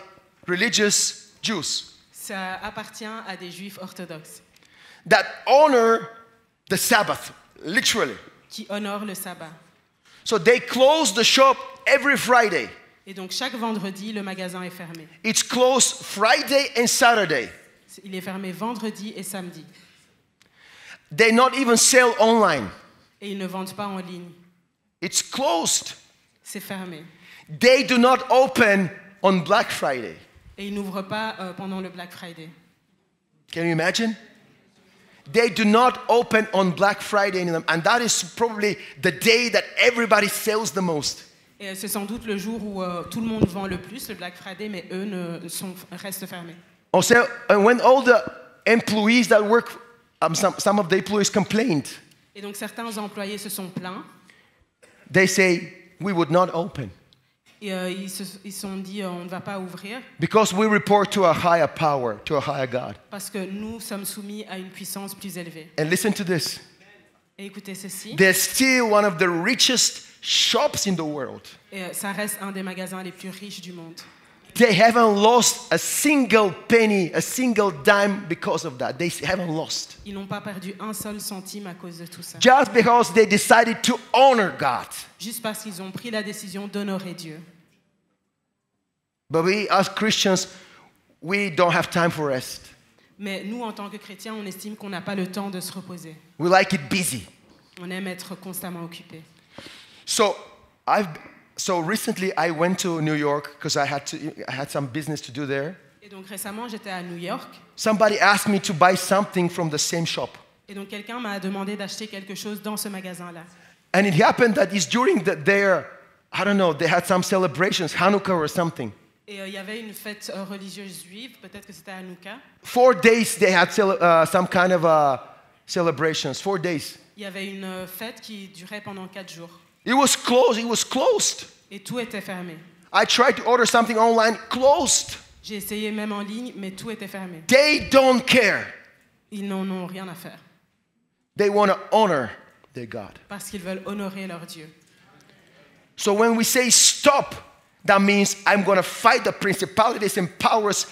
religious Jews Ça appartient à des juifs orthodoxes that honor the Sabbath, literally. qui honorent le sabbat. So they close the shop every Friday. Et donc chaque vendredi, le magasin est fermé. It's closed Friday and Saturday. Il est fermé vendredi et samedi. They not even sell online. Et ils ne vendent pas en ligne. It's closed. C'est fermé. They do not open on Black Friday. Et ils n'ouvrent pas pendant le Black Friday. Can you imagine? They do not open on Black Friday, and that is probably the day that everybody sells the most. Et c'est sans doute le jour où tout le monde vend le plus, le Black Friday, mais eux restent fermés. Also, when all the employees that work, some of the employees complained. Et donc certains employés se sont plaints. They say, we would not open Et ils se sont dit, on ne va pas ouvrir because we report to a higher power, to a higher God. parce que nous sommes soumis à une puissance plus élevée. And listen to this. Et écoutez ceci. They're still one of the richest shops in the world. Et ça reste un des magasins les plus riches du monde. They haven't lost a single penny, a single dime because of that. They haven't lost. Ils n'ont pas perdu un seul centime à cause de tout ça. Just because they decided to honor God. Juste parce qu'ils ont pris la décision d'honorer Dieu. But we, as Christians, we don't have time for rest. Mais nous, en tant que chrétiens, on estime qu'on n'a pas le temps de se reposer. We like it busy. On aime être constamment occupé. So recently I went to New York because I had some business to do there. Et donc récemment, j'étais à New York. Somebody asked me to buy something from the same shop. Et donc quelqu'un m'a demandé d'acheter quelque chose dans ce magasin-là. And it happened that it's during their, I don't know, they had some celebrations, Hanukkah or something. Et il y avait une fête religieuse juive, peut-être que c'était à Hanouka. 4 days they had some kind of celebrations, 4 days. Il y avait une fête qui durait pendant 4 jours. It was closed. Et tout était fermé. I tried to order something online, closed. J'ai essayé même en ligne, mais tout était fermé. They don't care. Ils n'en ont rien à faire. They want to honor their God. Parce qu'ils veulent honorer leur Dieu. So when we say stop, that means I'm going to fight the principalities and powers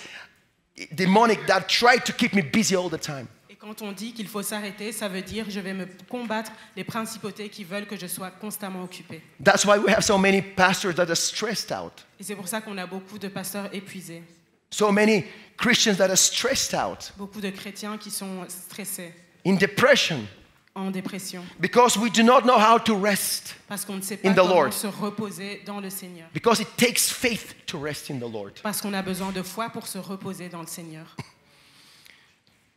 demonic that try to keep me busy all the time. Et quand on dit qu'il faut s'arrêter, ça veut dire je vais me combattre les principautés qui veulent que je sois constamment occupé. That's why we have so many pastors that are stressed out. Et c'est pour ça qu'on a beaucoup de pasteurs épuisés, So many Christians that are stressed out, beaucoup de chrétiens qui sont stressés, in depression, en dépression, because we do not know how to rest. parce qu'on ne sait pas In the comment Lord. se reposer dans le Seigneur, Because it takes faith to rest in the Lord. parce qu'on a besoin de foi pour se reposer dans le Seigneur.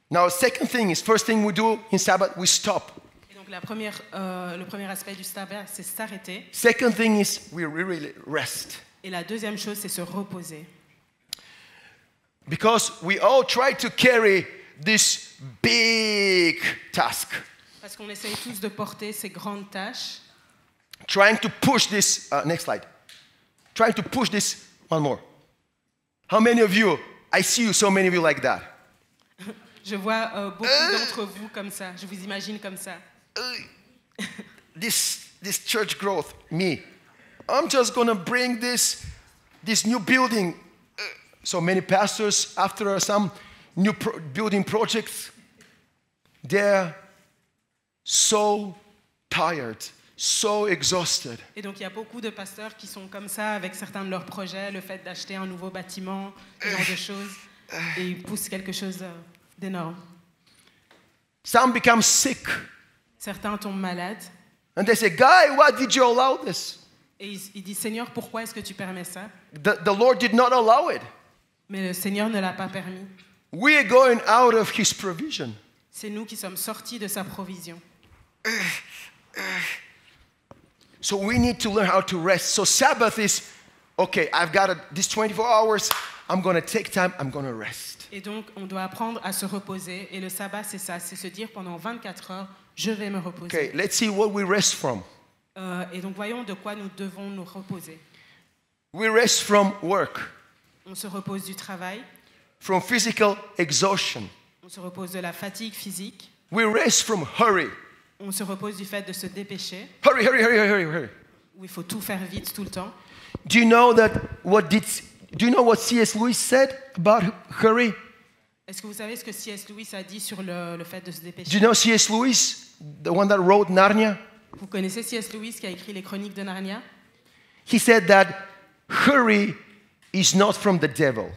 Now, second thing is, first thing we do in Sabbath, we stop. Et donc le premier aspect du sabbat, c'est s'arrêter. Second thing is, we really rest. Et la deuxième chose, c'est se reposer. Because we all try to carry this big task, Parce qu'on essaye tous de porter ces grandes tâches, trying to push this, next slide, trying to push this, one more. How many of you, I see you, so many of you like that. Je vois beaucoup d'entre vous comme ça. Je vous imagine comme ça. This church growth, me, I'm just going to bring this new building. So many pastors, after some new building projects, they're so tired, so exhausted. Et donc il y a beaucoup de pasteurs qui sont comme ça avec certains de leurs projets, le fait d'acheter un nouveau bâtiment, ce genre de choses, et ils poussent quelque chose d'énorme. Some become sick, Certains tombent malades and they say, "Guy, why did you allow this?" et ils disent Seigneur, pourquoi est-ce que tu permets ça? The Lord did not allow it. Mais le Seigneur ne l'a pas permis. We are going out of His provision. C'est nous qui sommes sortis de sa provision. So we need to learn how to rest. So Sabbath is, okay, I've got these 24 hours. I'm going to take time. I'm going to rest. Et donc on doit apprendre à se reposer. Et le sabbat, c'est ça, c'est se dire pendant 24 heures, je vais me reposer. Okay, let's see what we rest from. Et donc voyons de quoi nous devons nous reposer. We rest from work, On se repose du travail, from physical exhaustion. on se repose de la fatigue physique, We rest from hurry. on se repose du fait de se dépêcher, Hurry, hurry, hurry, hurry, hurry. où il faut tout faire vite tout le temps. Do you know what C.S. Lewis said about hurry? Est-ce que vous savez ce que C.S. Lewis a dit sur le fait de se Do you dépêcher? know C.S. Lewis, the one that wrote Narnia? Vous connaissez C.S. Lewis qui a écrit les Chroniques de Narnia? He said that hurry is not from the devil.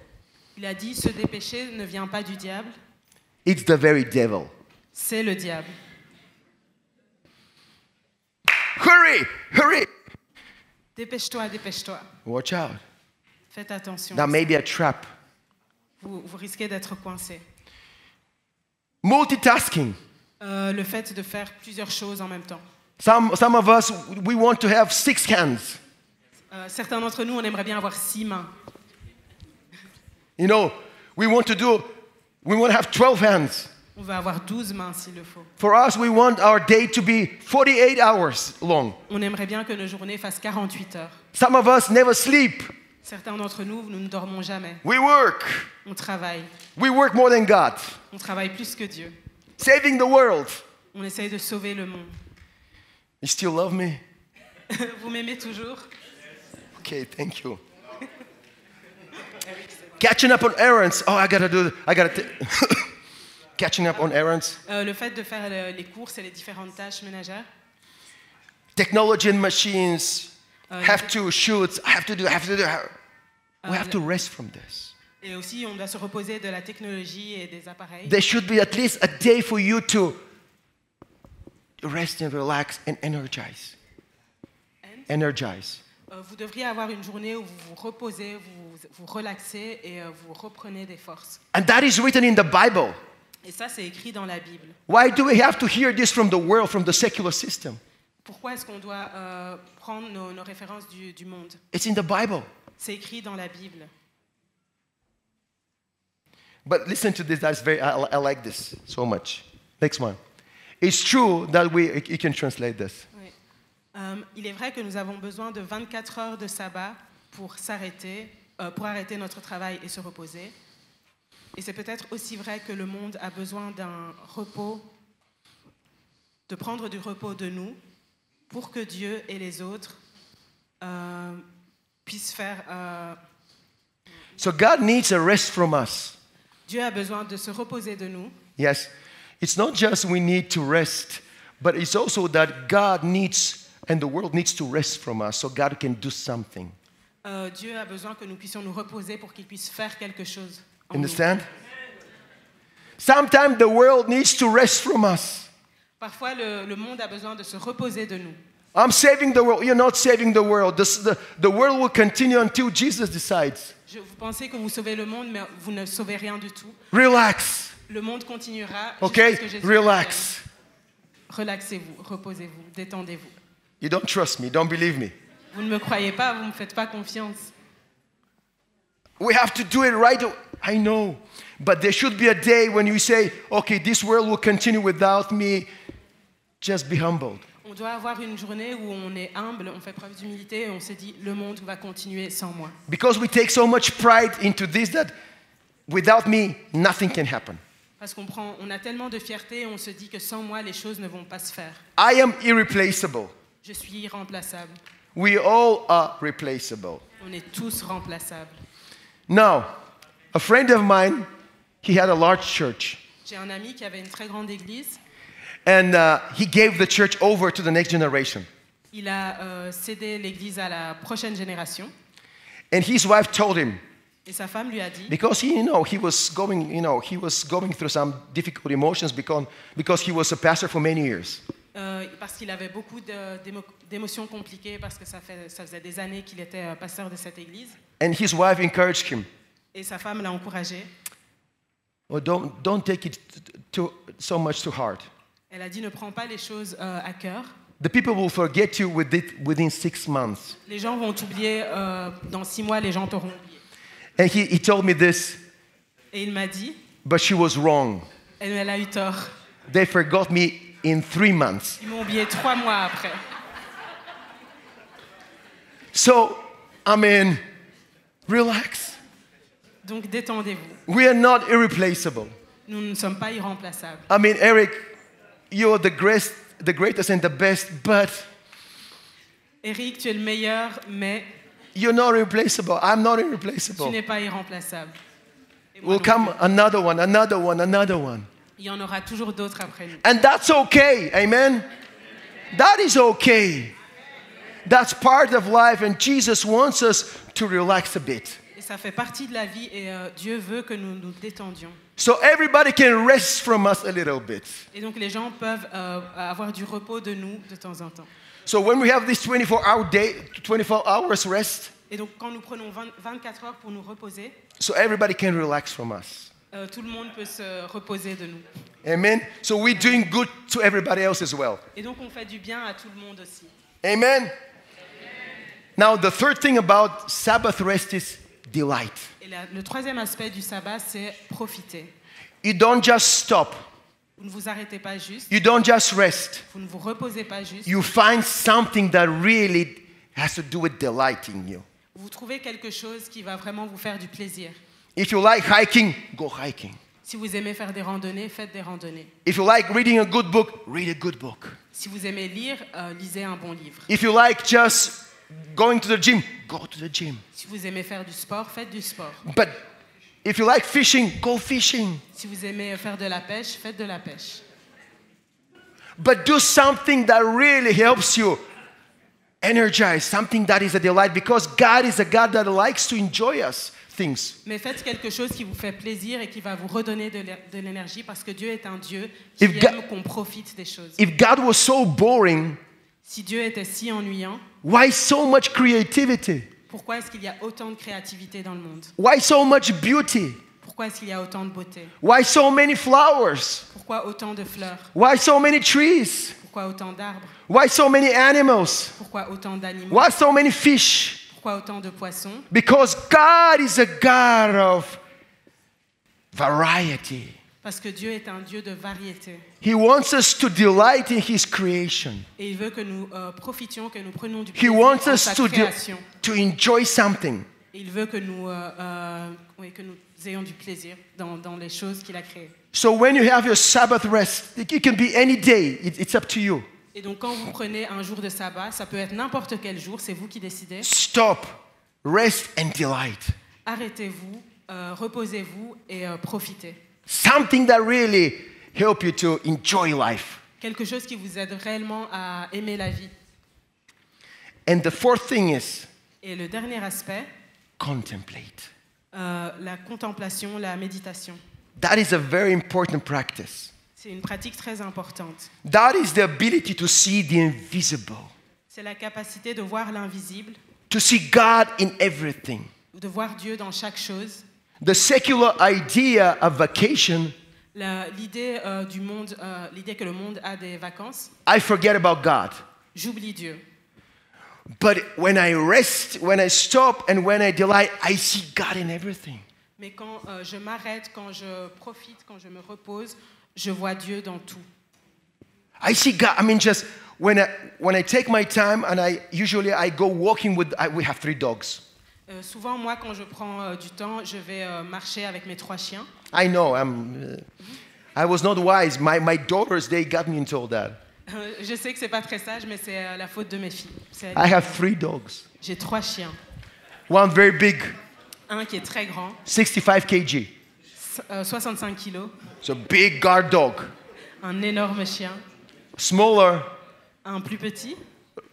Il a dit se dépêcher ne vient pas du diable, It's the very devil. c'est le diable. Hurry, hurry. Dépêche-toi, dépêche-toi. Watch out. Faites attention. That may be a trap. Vous risquez d'être coincé. Multitasking. Le fait de faire plusieurs choses en même temps. Some of us, we want to have 6 hands. Certains d'entre nous, on aimerait bien avoir 6 mains. You know, we want to have 12 hands. On va avoir 12 mains s'il le faut. For us, we want our day to be 48 hours long. On aimerait bien que nos journées fassent 48 heures. Some of us never sleep. Certains d'entre nous, nous ne dormons jamais. We work. On travaille. We work more than God. On travaille plus que Dieu. Saving the world. On essaye de sauver le monde. You still love me? Vous m'aimez toujours? Okay, thank you. Catching up on errands. Oh, catching up on errands. Le fait de faire les courses et les différentes tâches ménagères. Technology and machines. Have to shoot. Have to do. We have to rest from this. Et aussi, on doit se reposer de la technologie et des appareils. There should be at least a day for you to rest and relax and energize. Energize. Vous devriez avoir une journée où vous vous reposez, vous relaxez et vous reprenez des forces. And that is written in the Bible. Et ça, c'est écrit dans la Bible. Why do we have to hear this from the world, from the secular system? Pourquoi est-ce qu'on doit prendre nos références du monde? It's in the Bible. C'est écrit dans la Bible. But listen to this. I like this so much. Next one. It's true that you can translate this. Oui. Il est vrai que nous avons besoin de 24 heures de sabbat pour s'arrêter, pour arrêter notre travail et se reposer. Et c'est peut-être aussi vrai que le monde a besoin d'un repos, de prendre du repos de nous, pour que Dieu et les autres puissent faire. So God needs a rest from us. Dieu a besoin de se reposer de nous. Yes. It's not just we need to rest, but it's also that God needs and the world needs to rest from us so God can do something. Dieu a besoin que nous puissions nous reposer pour qu'il puisse faire quelque chose en nous. Understand? Sometimes the world needs to rest from us. Parfois, le monde a besoin de se reposer de nous. I'm saving the world. You're not saving the world. The world will continue until Jesus decides. Vous pensez que vous sauvez le monde, mais vous ne sauvez rien du tout. Relax. Le monde continuera Okay? jusqu'à ce que Jésus Relax. revienne. Relaxez-vous, reposez-vous, détendez-vous. You don't trust me. Don't believe me. Vous ne me croyez pas, vous ne me faites pas confiance. We have to do it right. I know. But there should be a day when you say, okay, this world will continue without me. Just be humbled. On doit avoir une journée où on est humble, on fait preuve d'humilité et on se dit, le monde va continuer sans moi. Because we take so much pride into this that without me, nothing can happen. Parce on a tellement de fierté et on se dit que sans moi, les choses ne vont pas se faire. I am irreplaceable. Je suis irremplaçable. We all are replaceable. On est tous remplaçables. Now, a friend of mine, he had a large church. J'ai un ami qui avait une très grande église. And he gave the church over to the next generation. Il a cédé l'église à la prochaine génération. And his wife told him, Et sa femme lui a dit, because he was going through some difficult emotions because he was a pastor for many years. parce qu'il avait beaucoup d'émotions compliquées, parce que ça faisait des années qu'il était pasteur de cette église. And his wife encouraged him. Et sa femme l'a encouragé. Well, don't take it so much to heart. Elle a dit, ne prends pas les choses à cœur. The people will forget you within 6 months. Les gens vont t'oublier, dans 6 mois, les gens t'auront oublié. And he told me this, Et il m'a dit, but she was wrong. elle a eu tort. They forgot me in 3 months. Ils m'ont oublié 3 mois après. So, relax. Donc détendez-vous. We are not irreplaceable. Nous ne sommes pas irremplaçables. Eric, you're the greatest and the best, but Eric, tu es le meilleur, mais you're not irreplaceable. I'm not tu irreplaceable. n'es pas irremplaçable. Et moi Will non come plus. another one, another one, another one. Il y en aura toujours d'autres après nous. And that's okay. Amen. That is okay. That's part of life, and Jesus wants us to relax a bit. Et ça fait partie de la vie et Dieu veut que nous nous détendions. So everybody can rest from us a little bit. Et donc les gens peuvent avoir du repos de nous de temps en temps. So when we have this 24-hour day, 24 hours rest, Et donc quand nous prenons 24 heures pour nous reposer, so everybody can relax from us. tout le monde peut se reposer de nous. Amen. So we're doing good to everybody else as well. Et donc on fait du bien à tout le monde aussi. Amen. Now the third thing about Sabbath rest is delight. Et le troisième aspect du sabbat, c'est profiter. You don't just stop. Vous ne vous arrêtez pas juste, You don't just rest. vous ne vous reposez pas juste. You find something that really has to do with delighting you. Vous trouvez quelque chose qui va vraiment vous faire du plaisir. If you like hiking, go hiking. Si vous aimez faire des randonnées, faites des randonnées. If you like reading a good book, read a good book. Si vous aimez lire, lisez un bon livre. If you like just going to the gym, go to the gym. Si vous aimez faire du sport, faites du sport. But if you like fishing, go fishing. Si vous aimez faire de la pêche, faites de la pêche. But do something that really helps you energize, something that is a delight, because God is a God that likes to enjoy us things. Mais faites quelque chose qui vous fait plaisir et qui va vous redonner de l'énergie, parce que Dieu est un Dieu qui If aime qu'on profite des choses. If God was so boring, Si Dieu était si ennuyant, why so much creativity? pourquoi est-ce qu'il y a autant de créativité dans le monde? Why so much beauty? Pourquoi est-ce qu'il y a autant de beauté? Why so many flowers? Pourquoi autant de fleurs? Why so many trees? Pourquoi autant d'arbres? Why so many animals? Pourquoi autant d'animaux? Why so many fish? Pourquoi autant de poissons? Because God is a God of variety. Parce que Dieu est un Dieu de variété. He wants us to delight in His creation. Et il veut que nous profitions, que nous prenions du He plaisir wants en us sa to création. enjoy something. Et il veut que nous ayons du plaisir dans les choses qu'il a créées. So when you have your Sabbath rest, it can be any day. It's up to you. Et donc quand vous prenez un jour de sabbat, ça peut être n'importe quel jour, c'est vous qui décidez. Stop, rest and delight. Arrêtez-vous reposez-vous et profitez. Something that really help you to enjoy life. Quelque chose qui vous aide réellement à aimer la vie. And the fourth thing is Et le dernier aspect, contemplate. la contemplation, la méditation. That is a very important practice. C'est une pratique très importante. That is the ability to see the invisible, C'est la capacité de voir l'invisible, to see God in everything. de voir Dieu dans chaque chose. The secular idea of vacation, L'idée du monde, l'idée que le monde a des vacances, I forget about God. j'oublie Dieu. But when I rest, when I stop, and when I delight, I see God in everything. Mais quand je m'arrête, quand je profite, quand je me repose, je vois Dieu dans tout. I see God. I mean, just when I take my time, and I go walking with. We have 3 dogs. Souvent, moi, quand je prends du temps, je vais marcher avec mes 3 chiens. I know. I was not wise. My daughters, they got me into all that. Je sais que c'est pas très sage, mais c'est la faute de mes filles. I have 3 dogs. J'ai 3 chiens. One very big, Un qui est très grand, 65 kg. 65 kilos, It's a big guard dog. un énorme chien, Smaller, un plus petit,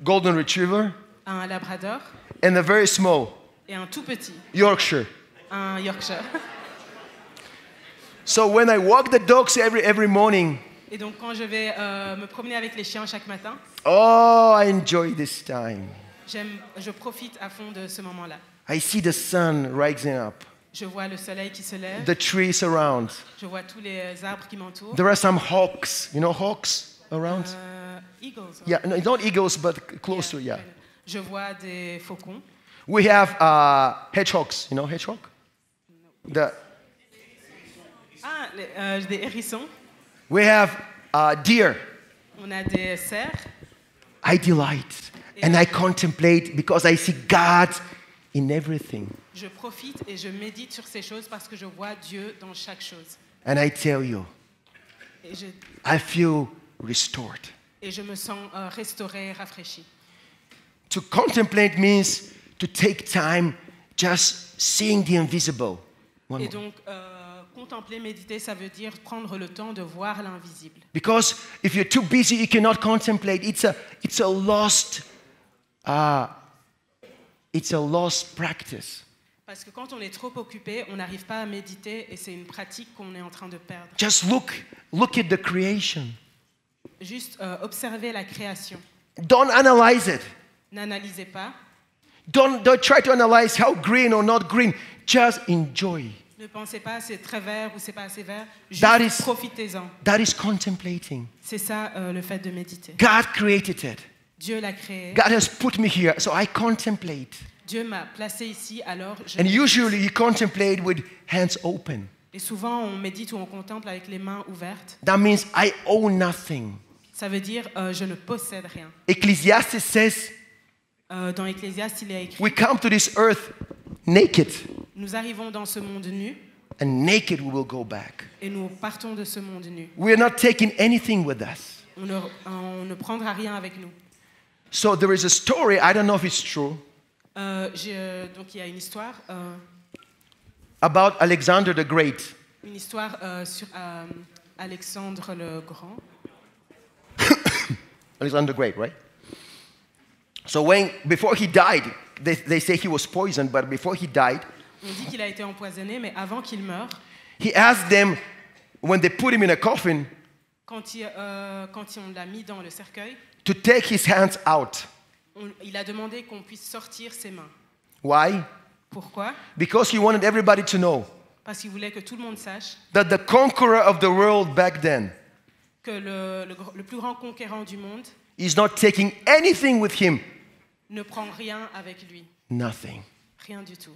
golden retriever, un labrador and a very small et un tout petit, Yorkshire. un Yorkshire. So when I walk the dogs every morning, Et donc quand je vais me promener avec les chiens chaque matin, oh, I enjoy this time. je profite à fond de ce moment-là. I see the sun rising up, Je vois le soleil qui se lève, the trees around. je vois tous les arbres qui m'entourent. There are some hawks, you know hawks around? Eagles. hein. Yeah, no, not eagles, but close to, yeah. Je vois des faucons. We have hedgehogs, you know hedgehog? The, Des hérissons. we have deer. On a des cerfs. I delight and I contemplate because I see God in everything. Je profite et je médite sur ces choses parce que je vois Dieu dans chaque chose. And I tell you, Et je, I feel restored. et je me sens restaurée, rafraîchie. To contemplate means to take time just seeing the invisible. One Et more. donc, contempler, méditer, ça veut dire prendre le temps de voir l'invisible. Because if you're too busy, you cannot contemplate. It's a lost practice. Parce que quand on est trop occupé, on n'arrive pas à méditer et c'est une pratique qu'on est en train de perdre. Just look at the creation. Juste observer la création. Don't analyze it. N'analysez pas. Don't try to analyze how green or not green. Just enjoy. Ne pensez pas c'est très vert ou c'est pas assez vert. That Juste is- profitez-en. That is contemplating. C'est ça le fait de méditer. God created it. Dieu l'a créé. God has put me here, so I contemplate. Dieu m'a placé ici, alors je And médite. usually you contemplate with hands open. Et souvent, on médite ou on contemple avec les mains ouvertes. That means I own nothing. Ça veut dire je ne possède rien. Ecclesiastes says Dans Ecclésiaste, il est écrit we come to this earth naked, nous arrivons dans ce monde nu and naked we will go back. et nous partons de ce monde nu. We are not taking anything with us. On ne prendra rien avec nous. So there is a story, I don't know if it's true, Donc il y a une histoire about Alexander the Great. sur Alexandre le Grand. Alexander the Great, right? So before he died, they say he was poisoned, but before he died, On dit qu'il a été empoisonné, mais avant qu'il meure, he asked them, when they put him in a coffin, quand on l'a mis dans le cercueil, to take his hands out. il a demandé qu'on puisse sortir ses mains. Why? Pourquoi? Because he wanted everybody to know Parce qu'il voulait que tout le monde sache that the conqueror of the world back then que le plus grand conquérant du monde is not taking anything with him. ne prend rien avec lui. Nothing. Rien du tout.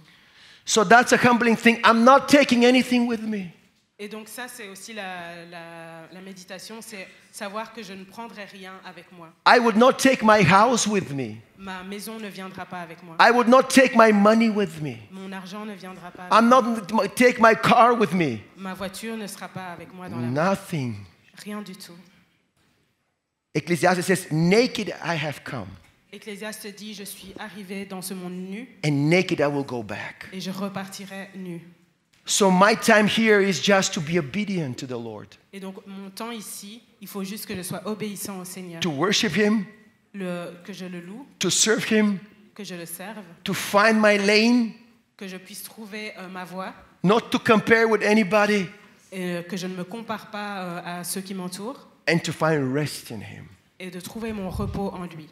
So that's a humbling thing. I'm not taking anything with me. Et donc ça, c'est aussi la méditation, c'est savoir que je ne prendrai rien avec moi. I would not take my house with me. Ma maison ne viendra pas avec moi. I would not take my money with me. Mon argent ne viendra pas avec I'm moi. not take my car with me. Ma voiture ne sera pas avec moi dans la rue. Nothing. Rien du tout. Ecclesiastes says, naked I have come, Ecclésiaste dit, je suis arrivé dans ce monde nu and naked I will go back. et je repartirai nu. So my time here is just to be obedient to the Lord, Et donc, mon temps ici, il faut juste que je sois obéissant au Seigneur, to worship Him, que je le loue, to serve Him, que je le serve, to find my lane, que je puisse trouver ma voie, not to compare with anybody, et que je ne me compare pas à ceux qui m'entourent, and to find rest in Him. et de trouver mon repos en lui.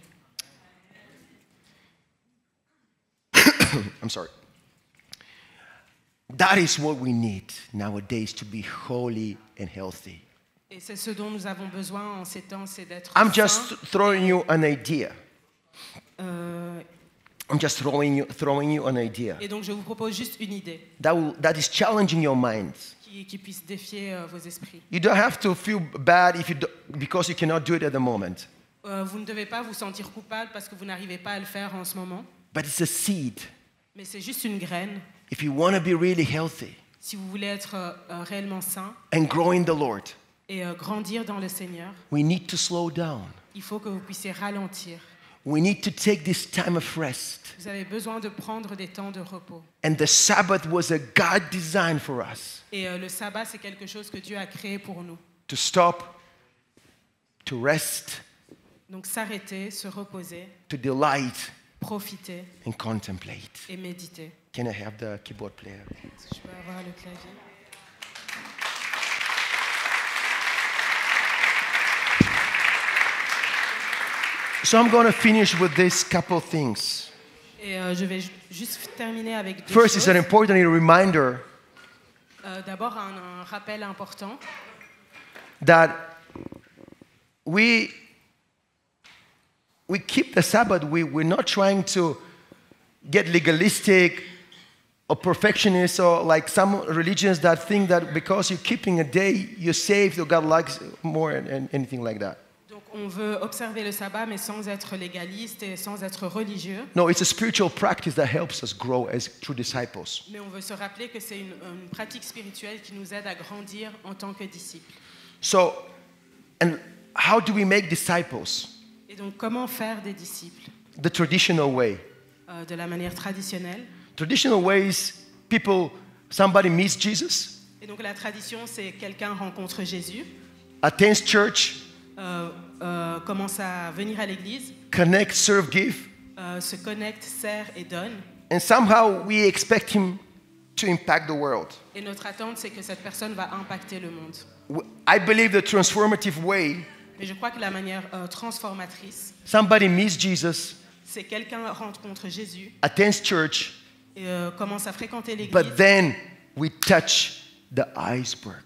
I'm sorry. That is what we need nowadays to be holy and healthy. Et c'est ce dont nous avons besoin en ces temps, c'est d'être I'm saints. just throwing you an idea. Euh, I'm just throwing you an idea et donc, je vous propose juste une idée that is challenging your minds. qui puisse défier vos esprits. You don't have to feel bad because you cannot do it at the moment. Vous ne devez pas vous sentir coupable parce que vous n'arrivez pas à le faire en ce moment, But it's a seed. mais c'est juste une graine. If you want to be really healthy Si vous voulez être réellement saint and grow in the Lord, et grandir dans le Seigneur, we need to slow down. il faut que vous puissiez ralentir. We need to take this time of rest. Vous avez besoin de prendre des temps de repos. And the Sabbath was a God design for us Et le sabbat, c'est quelque chose que Dieu a créé pour nous. to stop, to rest, Donc s'arrêter, se reposer, to delight, profiter and contemplate. et méditer. Can I have the keyboard player? Est-ce que je peux avoir le clavier? So I'm going to finish with these couple things. Et je vais juste terminer avec deux First, it's choses. an important reminder D'abord, un rappel important that we keep the Sabbath. We're not trying to get legalistic or perfectionist or like some religions that think that because you're keeping a day, you're saved or God likes more and anything like that. Donc, on veut observer le sabbat, mais sans être légaliste et sans être religieux. No, it's a spiritual practice that helps us grow as true disciples. Mais on veut se rappeler que c'est une pratique spirituelle qui nous aide à grandir en tant que disciples. So, and how do we make disciples? Et donc, comment faire des disciples The traditional way. de la manière traditionnelle? Traditional ways, somebody meets Jesus, Et donc, la tradition, c'est quelqu'un rencontre Jésus, attends church, commence à venir à l'église, connect, serve, give, se connecte, sert et donne. and somehow we expect him to impact the world. Et notre attente, c'est que cette personne va impacter le monde. I believe the transformative way, Mais je crois que la manière transformatrice, somebody meets Jesus, c'est quelqu'un rencontre Jésus attends church, et commence à fréquenter l'église. but then we touch the iceberg.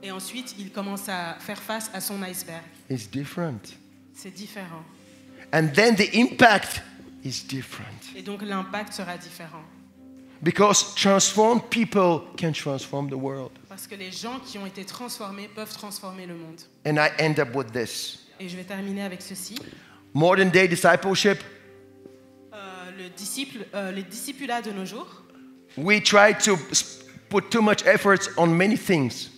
Et ensuite, il commence à faire face à son iceberg. It's different. C'est différent. And then the impact is different. Et donc, l'impact sera différent. Because transformed people can transform the world. Parce que les gens qui ont été transformés peuvent transformer le monde. And I end up with this. Et je vais terminer avec ceci. Modern day discipleship, Les discipulats de nos jours, we try to put too much effort on many things,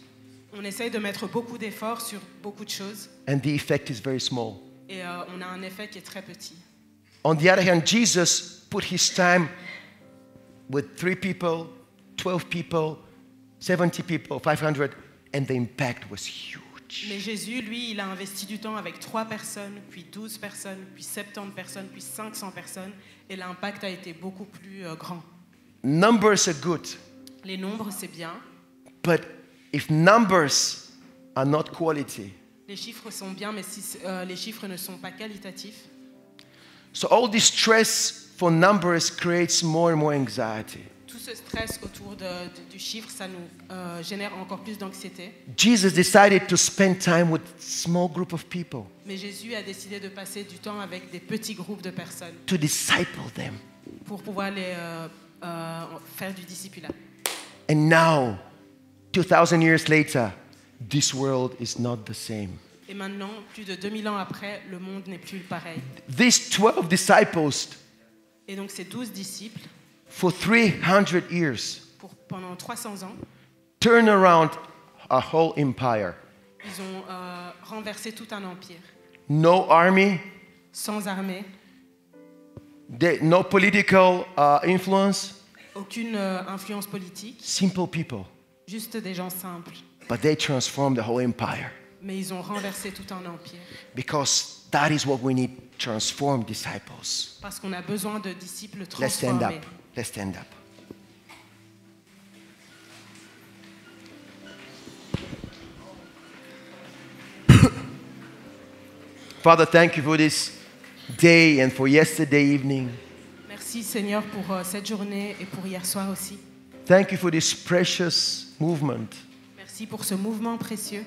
on essaye de mettre beaucoup d'efforts sur beaucoup de choses. and the effect is very small. Et on a un effet qui est très petit. On the other hand, Jesus put his time with 3 people, 12 people, 70 people, 500, and the impact was huge. Mais Jésus, lui, il a investi du temps avec 3 personnes, puis 12 personnes, puis 70 personnes, puis 500 personnes, et l'impact a été beaucoup plus grand. Numbers are good, Les nombres, c'est bien. but if numbers are not quality, Les chiffres sont bien, mais si les chiffres ne sont pas qualitatifs, so all this stress for numbers creates more and more anxiety. tout ce stress autour du chiffre, ça nous génère encore plus d'anxiété. Jesus decided to spend time with small group of people Mais Jésus a décidé de passer du temps avec des petits groupes de personnes to disciple them. pour pouvoir les faire du discipulat. And now, 2,000 years later, this world is not the same. Et maintenant, plus de 2000 ans après, le monde n'est plus pareil. These 12 disciples, Et donc ces 12 disciples, for 300 years, pendant 300 ans, turn around a whole empire. ils ont renversé tout un empire. No army, Sans armée, no political influence, aucune influence politique, Simple people. juste des gens simples. But they transformed the whole empire. Mais ils ont renversé tout un empire. Because that is what we need, transform disciples. Parce qu'on a besoin de disciples Let's stand up. transformés. Let's stand up. Father, thank you for this day and for yesterday evening. Merci Seigneur pour cette journée et pour hier soir aussi. Thank you for this precious movement, Merci pour ce mouvement précieux,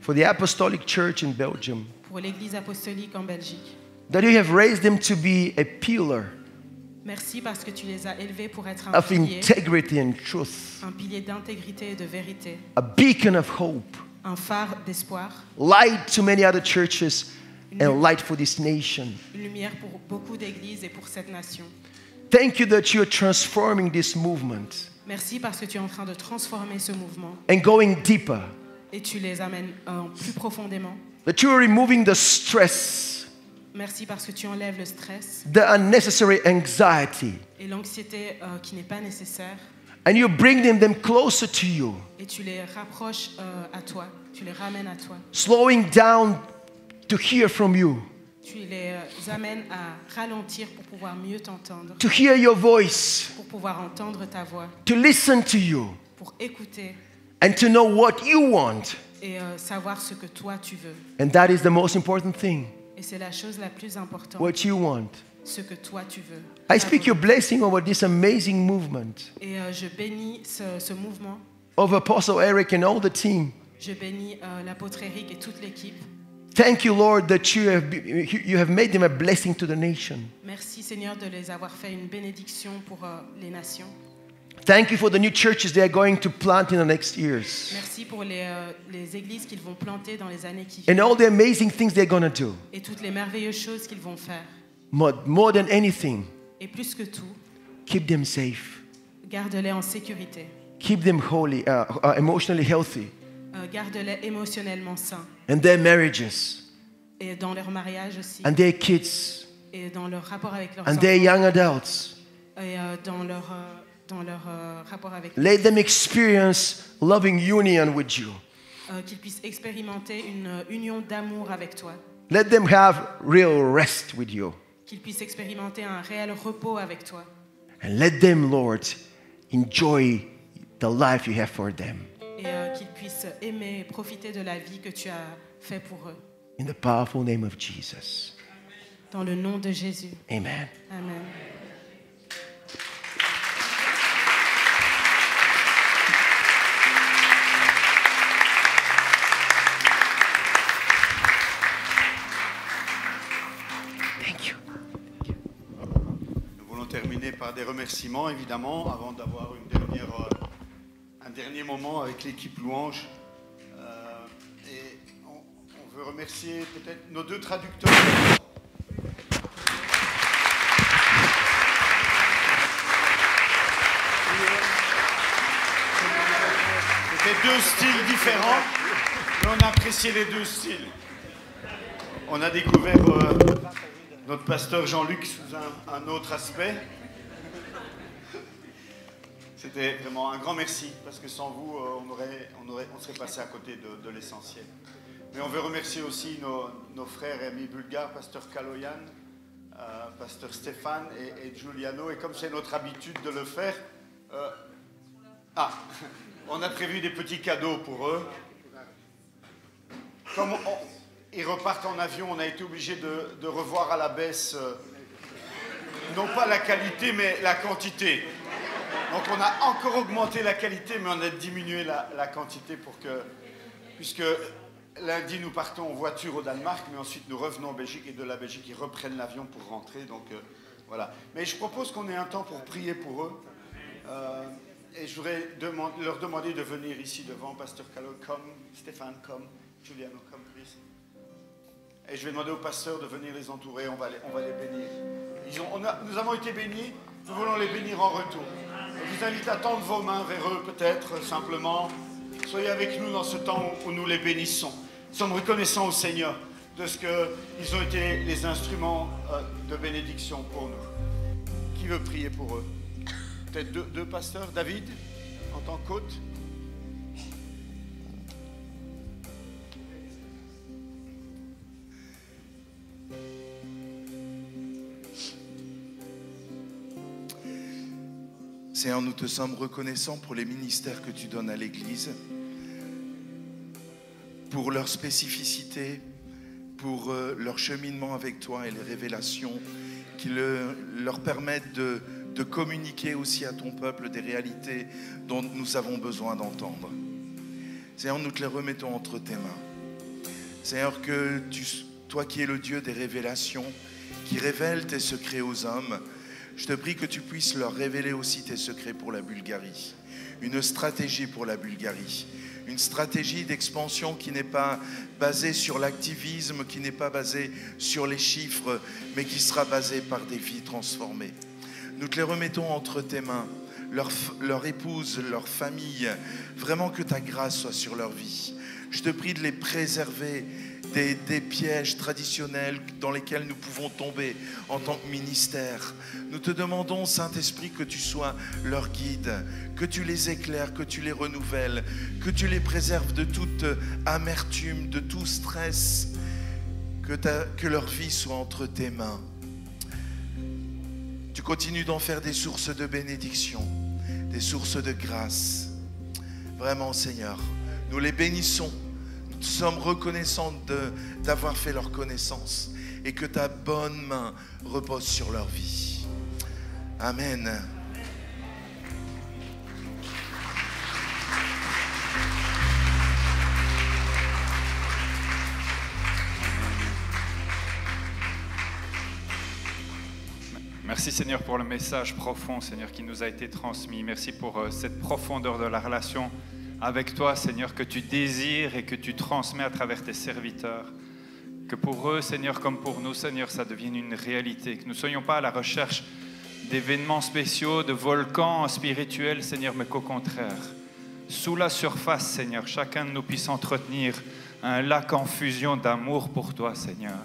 for the Apostolic Church in Belgium, pour l'Église apostolique en Belgique. that you have raised them to be a pillar Merci parce que tu les as élevés pour être of integrity and truth, un pilier d'intégrité et de vérité, a beacon of hope, un phare d'espoir, light to many other churches, and light for this nation. une lumière pour beaucoup d'églises et pour cette nation. Thank you that you are transforming this movement Merci parce que tu es en train de transformer ce mouvement and going deeper, et tu les amènes plus profondément. that you are removing the stress, Merci parce que tu enlèves le stress the unnecessary anxiety, et l'anxiété qui n'est pas nécessaire and you bring them closer to you, et tu les rapproches à toi, tu les ramènes à toi. slowing down to hear from you, Tu les amènes à ralentir pour pouvoir mieux t'entendre, to hear your voice, pour pouvoir entendre ta voix, to listen to you, pour écouter and to know what you want. et savoir ce que toi tu veux. And that is the most important thing, Et c'est la chose la plus importante, what you want. ce que toi tu veux. I speak your blessing over this amazing movement, Et je bénis ce mouvement. over Apostle Eric and all the team. Je bénis l'apôtre Eric et toute l'équipe. Thank you, Lord, that you have made them a blessing to the nation. Merci Seigneur de les avoir fait une bénédiction pour les nations. Thank you for the new churches they are going to plant in the next years. Merci pour les églises qu'ils vont planter dans les années qui And viennent all the amazing things they're going to do. et toutes les merveilleuses choses qu'ils vont faire. More than anything, Et plus que tout, keep them safe. garde-les en sécurité. Keep them holy, emotionally healthy. Garde-les émotionnellement sains. And their marriages, Et dans leur mariage aussi. and their kids, Et dans leur rapport avec leurs and enfants. their young adults. Et dans leur rapport avec Let them experience loving union with you. qu'ils puissent expérimenter une union d'amour avec toi. Let them have real rest with you. Qu'ils puissent expérimenter un réel repos avec toi. And let them, Lord, enjoy the life you have for them. Et qu'ils puissent aimer et profiter de la vie que tu as fait pour eux. In the powerful name of Jesus. Dans le nom de Jésus. Amen. Amen. Thank you. Nous voulons terminer par des remerciements, évidemment, avant d'avoir un dernier moment avec l'équipe Louange. Et on veut remercier peut-être nos deux traducteurs. C'était deux styles différents, mais on a apprécié les deux styles. On a découvert notre pasteur Jean-Luc sous un autre aspect. C'était vraiment un grand merci, parce que sans vous, on serait passé à côté de l'essentiel. Mais on veut remercier aussi nos frères et amis bulgares, pasteur Kaloyan, pasteur Stéphane et Giuliano. Et comme c'est notre habitude de le faire, on a prévu des petits cadeaux pour eux. Comme ils repartent en avion, on a été obligé de revoir à la baisse, non pas la qualité, mais la quantité. Donc on a encore augmenté la qualité, mais on a diminué la quantité puisque lundi nous partons en voiture au Danemark, mais ensuite nous revenons en Belgique et de la Belgique ils reprennent l'avion pour rentrer. Donc voilà. Mais je propose qu'on ait un temps pour prier pour eux. Et je voudrais leur demander de venir ici devant. Pasteur Calo, come. Stéphane, come. Giuliano, come, please. Et je vais demander au pasteur de venir les entourer. On va les bénir. Nous avons été bénis. Nous voulons les bénir en retour. Je vous invite à tendre vos mains vers eux, peut-être, simplement. Soyez avec nous dans ce temps où nous les bénissons. Nous sommes reconnaissants au Seigneur de ce qu'ils ont été les instruments de bénédiction pour nous. Qui veut prier pour eux? peut-être deux pasteurs. David, en tant qu'hôte. Seigneur, nous te sommes reconnaissants pour les ministères que tu donnes à l'Église, pour leur spécificité, pour leur cheminement avec toi et les révélations qui leur permettent de communiquer aussi à ton peuple des réalités dont nous avons besoin d'entendre. Seigneur, nous te les remettons entre tes mains. Seigneur, que toi qui es le Dieu des révélations, qui révèle tes secrets aux hommes, je te prie que tu puisses leur révéler aussi tes secrets pour la Bulgarie. Une stratégie pour la Bulgarie. Une stratégie d'expansion qui n'est pas basée sur l'activisme, qui n'est pas basée sur les chiffres, mais qui sera basée par des vies transformées. Nous te les remettons entre tes mains, leur épouse, leur famille, vraiment que ta grâce soit sur leur vie. Je te prie de les préserver des pièges traditionnels dans lesquels nous pouvons tomber en tant que ministère. Nous te demandons, Saint-Esprit, que tu sois leur guide, que tu les éclaires, que tu les renouvelles, que tu les préserves de toute amertume, de tout stress, que leur vie soit entre tes mains. Tu continues d'en faire des sources de bénédiction, des sources de grâce. Vraiment, Seigneur, nous les bénissons. Nous sommes reconnaissants d'avoir fait leur connaissance et que ta bonne main repose sur leur vie. Amen. Merci Seigneur pour le message profond, Seigneur, qui nous a été transmis. Merci pour cette profondeur de la relation avec toi, Seigneur, que tu désires et que tu transmets à travers tes serviteurs. Que pour eux, Seigneur, comme pour nous, Seigneur, ça devienne une réalité. Que nous ne soyons pas à la recherche d'événements spéciaux, de volcans spirituels, Seigneur, mais qu'au contraire, sous la surface, Seigneur, chacun de nous puisse entretenir un lac en fusion d'amour pour toi, Seigneur.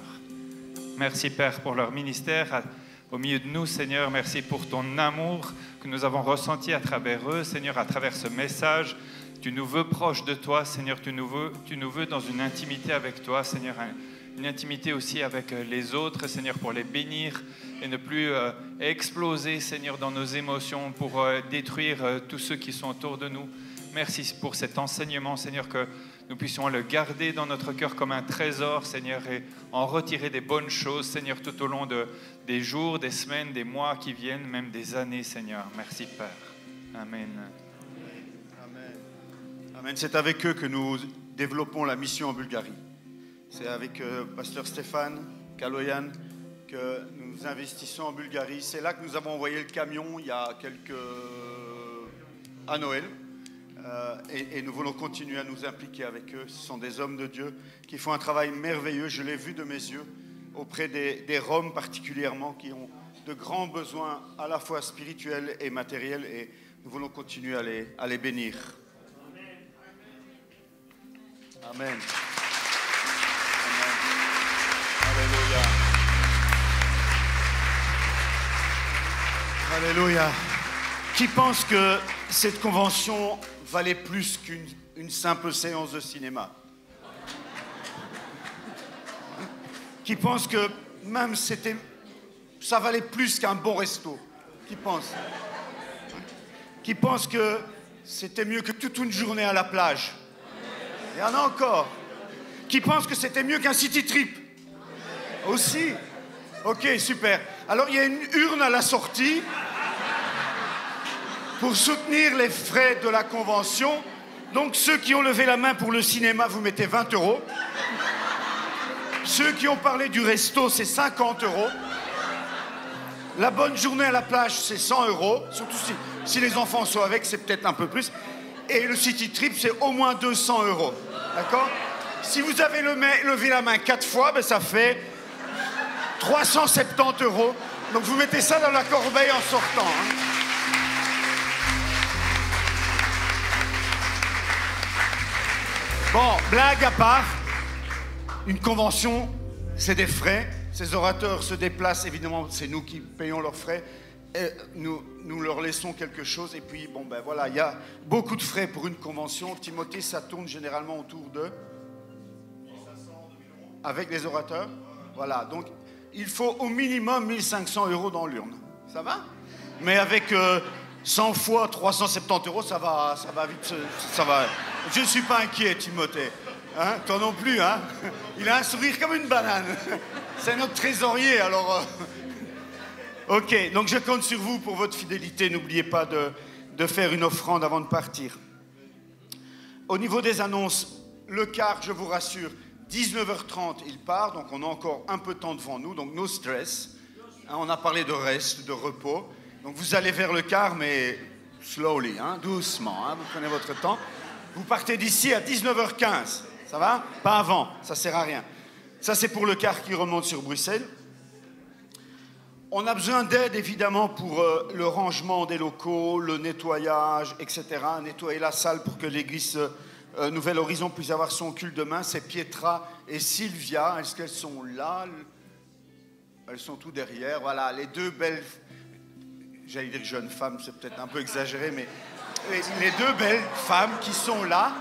Merci, Père, pour leur ministère au milieu de nous, Seigneur. Merci pour ton amour que nous avons ressenti à travers eux, Seigneur, à travers ce message. Tu nous veux proches de toi, Seigneur, tu nous veux dans une intimité avec toi, Seigneur, une intimité aussi avec les autres, Seigneur, pour les bénir et ne plus exploser, Seigneur, dans nos émotions pour détruire tous ceux qui sont autour de nous. Merci pour cet enseignement, Seigneur, que nous puissions le garder dans notre cœur comme un trésor, Seigneur, et en retirer des bonnes choses, Seigneur, tout au long des jours, des semaines, des mois qui viennent, même des années, Seigneur. Merci, Père. Amen. Amen. C'est avec eux que nous développons la mission en Bulgarie. C'est avec Pasteur Stéphane Kaloyan que nous investissons en Bulgarie. C'est là que nous avons envoyé le camion il y a à Noël. Et nous voulons continuer à nous impliquer avec eux. Ce sont des hommes de Dieu qui font un travail merveilleux. Je l'ai vu de mes yeux auprès des Roms particulièrement qui ont de grands besoins à la fois spirituels et matériels. Et nous voulons continuer à les bénir. Amen. Amen. Alléluia. Alléluia. Qui pense que cette convention valait plus qu'une simple séance de cinéma? Qui pense que même ça valait plus qu'un bon resto? Qui pense? Qui pense que c'était mieux que toute une journée à la plage? Il y en a encore. Qui pense que c'était mieux qu'un city trip? Aussi? Ok, super. Alors, il y a une urne à la sortie pour soutenir les frais de la convention. Donc, ceux qui ont levé la main pour le cinéma, vous mettez 20 €. Ceux qui ont parlé du resto, c'est 50 €. La bonne journée à la plage, c'est 100 €. Surtout si les enfants sont avec, c'est peut-être un peu plus. Et le city trip, c'est au moins 200 €. D'accord? Si vous avez levé la main 4 fois, ben ça fait 370 €. Donc vous mettez ça dans la corbeille en sortant. Hein. Bon, blague à part, une convention, c'est des frais. Ces orateurs se déplacent, évidemment, c'est nous qui payons leurs frais. nous leur laissons quelque chose. Et puis, bon, ben voilà, il y a beaucoup de frais pour une convention. Timothée, ça tourne généralement autour de... Avec les orateurs. Voilà, donc il faut au minimum 1500 € dans l'urne. Ça va? Mais avec 100 fois 370 €, ça va vite. Ça va. Je ne suis pas inquiet, Timothée. Hein? Toi non plus, hein? Il a un sourire comme une banane. C'est notre trésorier, alors... Ok, donc je compte sur vous pour votre fidélité. N'oubliez pas de faire une offrande avant de partir. Au niveau des annonces, le car, je vous rassure, 19h30, il part, donc on a encore un peu de temps devant nous, donc no stress. Hein, on a parlé de reste, de repos. Donc vous allez vers le car, mais slowly, hein, doucement, hein, vous prenez votre temps. Vous partez d'ici à 19h15, ça va? Pas avant, ça sert à rien. Ça, c'est pour le car qui remonte sur Bruxelles. On a besoin d'aide, évidemment, pour le rangement des locaux, le nettoyage, etc. Nettoyer la salle pour que l'église Nouvel Horizon puisse avoir son culte demain. C'est Pietra et Sylvia. Est-ce qu'elles sont là? Elles sont tout derrière. Voilà, les deux belles... J'allais dire jeunes femmes, c'est peut-être un peu exagéré, mais les deux belles femmes qui sont là.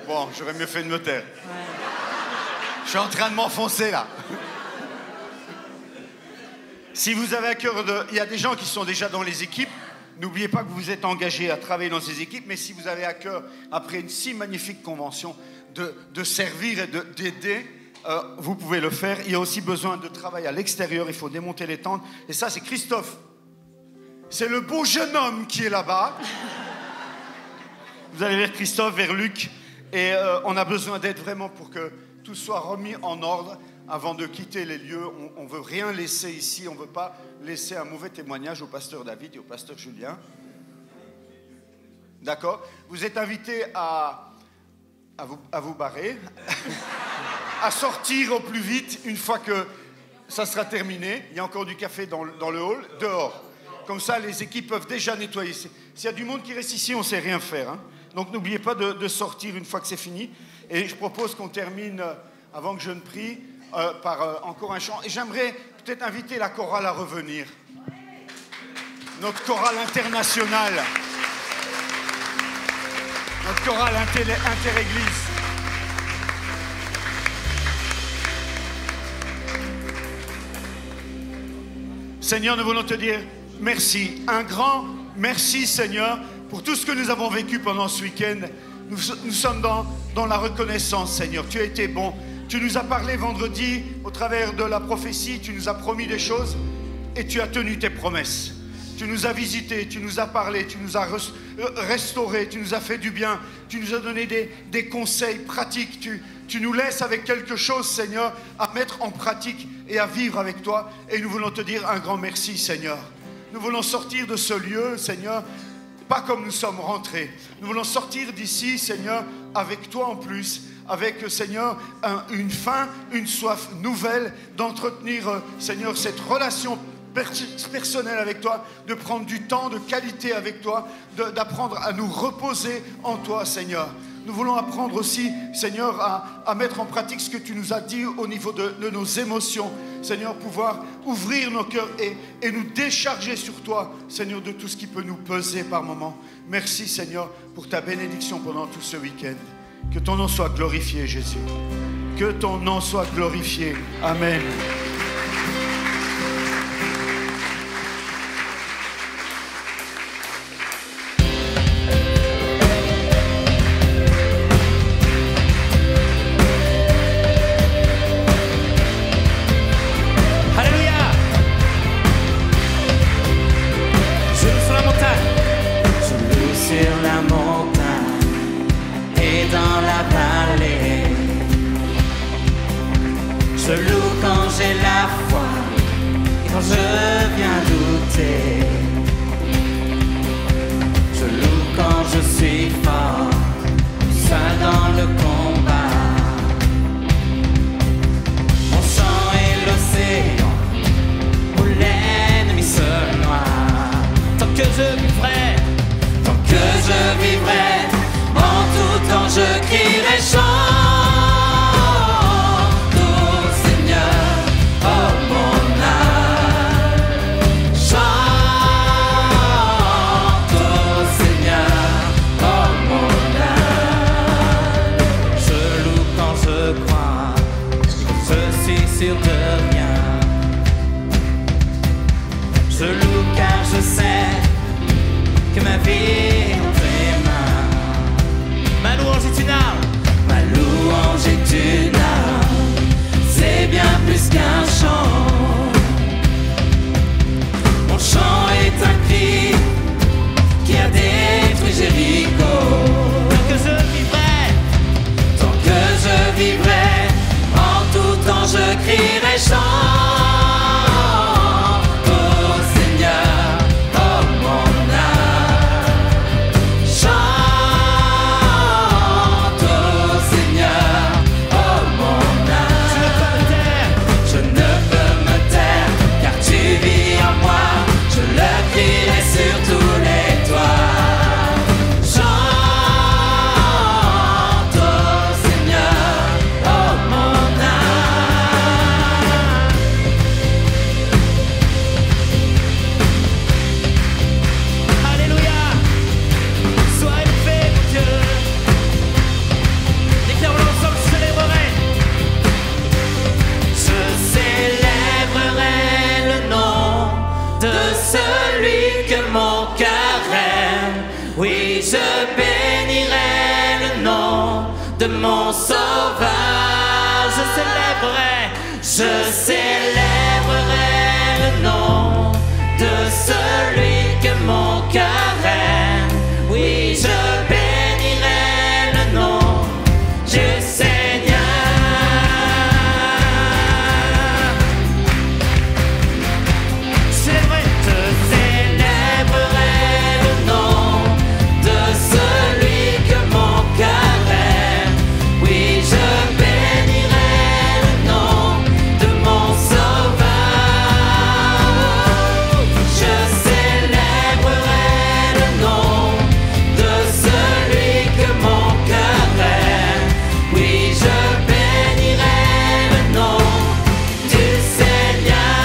Bon, j'aurais mieux fait de me taire. Ouais. Je suis en train de m'enfoncer, là. Si vous avez à cœur de... Il y a des gens qui sont déjà dans les équipes. N'oubliez pas que vous vous êtes engagés à travailler dans ces équipes, mais si vous avez à cœur, après une si magnifique convention, de servir et d'aider, vous pouvez le faire. Il y a aussi besoin de travail à l'extérieur, il faut démonter les tentes. Et ça, c'est Christophe. C'est le beau jeune homme qui est là-bas. Vous allez vers Christophe, vers Luc. Et on a besoin d'aide vraiment pour que tout soit remis en ordre avant de quitter les lieux. On ne veut rien laisser ici. On ne veut pas laisser un mauvais témoignage au pasteur David et au pasteur Julien. D'accord? Vous êtes invités à vous barrer, à sortir au plus vite une fois que ça sera terminé. Il y a encore du café dans le hall, dehors. Comme ça, les équipes peuvent déjà nettoyer. S'il y a du monde qui reste ici, on ne sait rien faire. Hein. Donc n'oubliez pas de sortir une fois que c'est fini. Et je propose qu'on termine, avant que je ne prie, par encore un chant. Et j'aimerais peut-être inviter la chorale à revenir. Notre chorale internationale. Notre chorale inter-église. Seigneur, nous voulons te dire merci. Un grand merci, Seigneur, pour tout ce que nous avons vécu pendant ce week-end. Nous sommes dans la reconnaissance, Seigneur. Tu as été bon. Tu nous as parlé vendredi au travers de la prophétie. Tu nous as promis des choses et tu as tenu tes promesses. Tu nous as visités, tu nous as parlé, tu nous as restaurés, tu nous as fait du bien. Tu nous as donné des conseils pratiques. Tu nous laisses avec quelque chose, Seigneur, à mettre en pratique et à vivre avec toi. Et nous voulons te dire un grand merci, Seigneur. Nous voulons sortir de ce lieu, Seigneur, pas comme nous sommes rentrés. Nous voulons sortir d'ici, Seigneur, avec toi en plus, avec, Seigneur, une faim, une soif nouvelle d'entretenir, Seigneur, cette relation personnelle avec toi, de prendre du temps de qualité avec toi, d'apprendre à nous reposer en toi, Seigneur. Nous voulons apprendre aussi, Seigneur, à mettre en pratique ce que tu nous as dit au niveau de nos émotions. Seigneur, pouvoir ouvrir nos cœurs et nous décharger sur toi, Seigneur, de tout ce qui peut nous peser par moments. Merci, Seigneur, pour ta bénédiction pendant tout ce week-end. Que ton nom soit glorifié, Jésus. Que ton nom soit glorifié. Amen. Seigneur, oh mon âme. chante au Seigneur, oh mon âme. Chante au Seigneur, oh mon âme. Je ne peux me taire, car tu vis en moi. Je le crierai sur tous les toits. Chante au Seigneur, oh mon âme. Alléluia. Sois élevé, mon Dieu. Déclarons ensemble, je célébrerai. Je célébrerai le nom de celui que mon cœur aime. Oui, je bénirai le nom de mon sauveur. Je célébrerai le nom de celui que mon cœur aime. Oui, je bénirai le nom du Seigneur. C'est vrai. Je célébrerai le nom de celui que mon cœur aime. Oui, je bénirai le nom de mon sauveur. Je célébrerai le nom de celui que mon cœur aime. Oui, je bénirai le nom du Seigneur.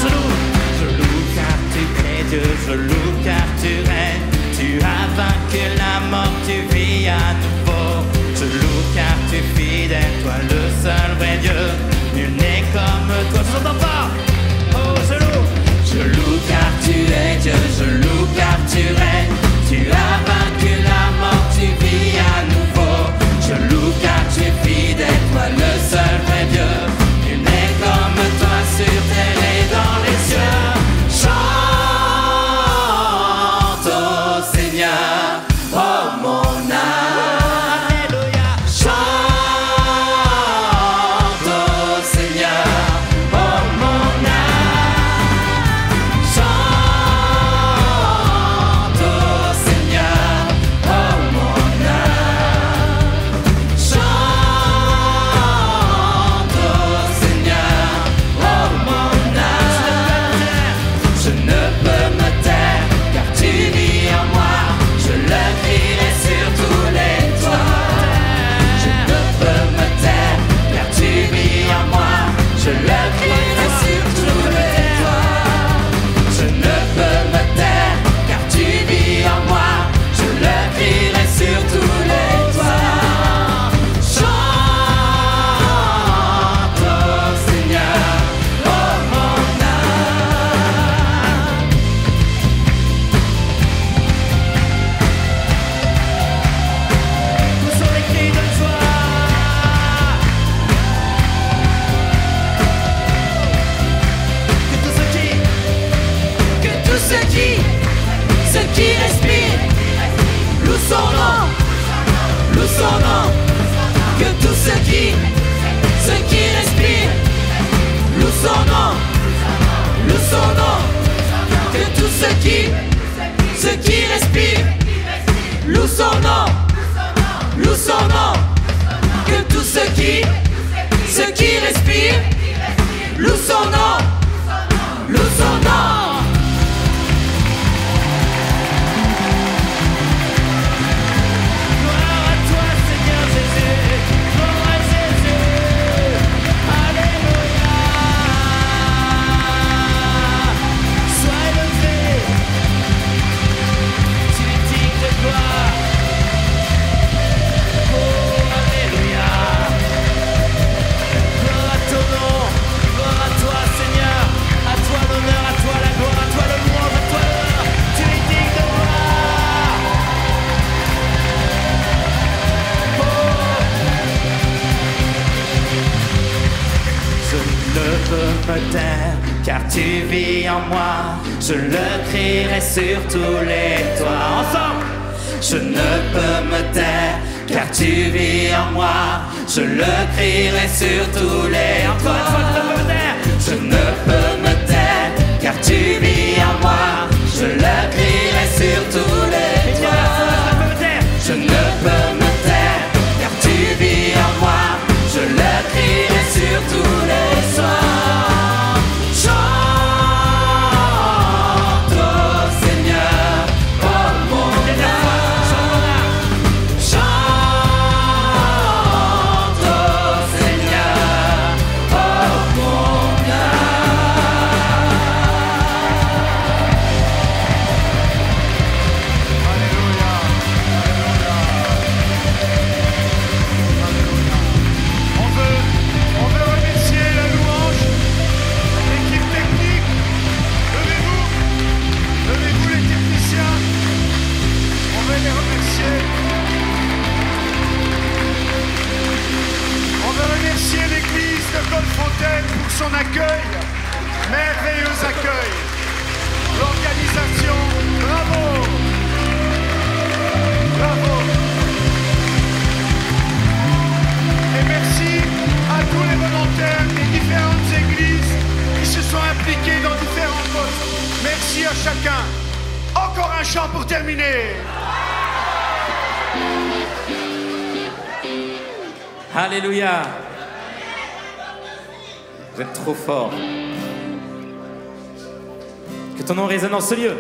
Je loue car tu es Dieu, je loue car tu règnes. Tu as vaincu la mort, tu vis à nouveau. Je loue car tu es fidèle, toi le seul vrai Dieu. Nul n'est comme toi, je n'entends pas. Oh, je loue. Je loue car tu es Dieu, je loue car tu règnes. Tu as vaincu la mort, tu vis à nouveau. Je loue car tu es fidèle, toi le seul vrai Dieu. Nul n'est comme toi sur terre et dans les cieux. Chante au Seigneur, oh mon âme. Chante au Seigneur, oh mon âme. Chante au Seigneur, oh mon âme. Chante au Seigneur, oh mon âme. Je ne peux me taire, car tu vis en moi. Je le crierai sur tous les toits. Je ne peux me taire, car tu vis en moi. Je le crierai sur tous les toits. Je ne peux me taire, car tu vis en moi. Je le crierai sur tous les toits. Chante au Seigneur, oh mon âme. Où sont les cris de joie? Que tous ceux qui respirent, louent son nom, louent son nom. Que tous ceux qui respirent, louent son nom, louent son nom. Que tous ceux qui respirent, louent son nom, louent son nom. Que tous ceux qui respirent, louent son nom, louent son nom. Gloire à toi, Seigneur Jésus. Gloire à Jésus. Alléluia. Sois élevé. Tu es digne de gloire. Oh, alléluia. Gloire à ton nom. Gloire à toi, Seigneur. À toi l'honneur, à toi la gloire, à toi le louange, à toi l'honneur. Tu es digne de gloire. Je ne peux me taire, car tu vis en moi. Je le crierai sur tous les toits. Ensemble. Je ne peux me taire, car tu vis en moi. Je le crierai sur tous les toits. Je ne peux me taire, car tu vis en moi. Je le crierai sur tous les toits. Je ne peux me taire, car tu vis en moi. Je le crierai sur tous les soirs. Chante au Seigneur, oh mon âme. Chante au Seigneur, oh mon On veut remercier la louange, l'équipe technique. Levez-vous les techniciens. On veut les remercier. On veut remercier l'église de Golfontaine pour son accueil, merveilleux accueil. L'organisation, bravo. Bravo. Et merci à tous les volontaires des différentes églises qui se sont impliqués dans différents postes. Merci à chacun. Encore un chant pour terminer. Alléluia. Vous êtes trop fort. Que ton nom résonne dans ce lieu.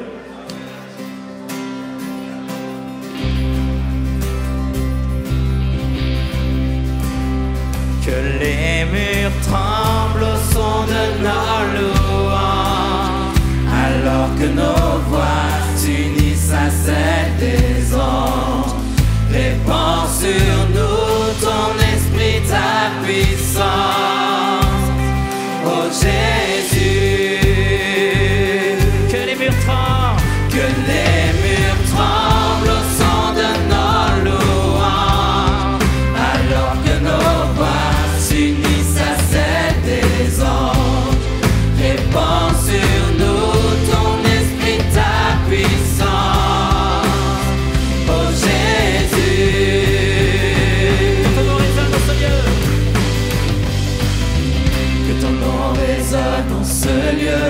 Que les murs tremblent au son de nos louanges, alors que nos voix s'unissent à celles des anges. Répands sur nous ton esprit, ta puissance, oh Jésus. Que les murs tremblent, que les murs tremblent au son de nos louanges, alors que nos voix s'unissent à celles des anges. Répands sur nous ton esprit, ta puissance, oh Jésus. Que ton nom résonne en ce lieu.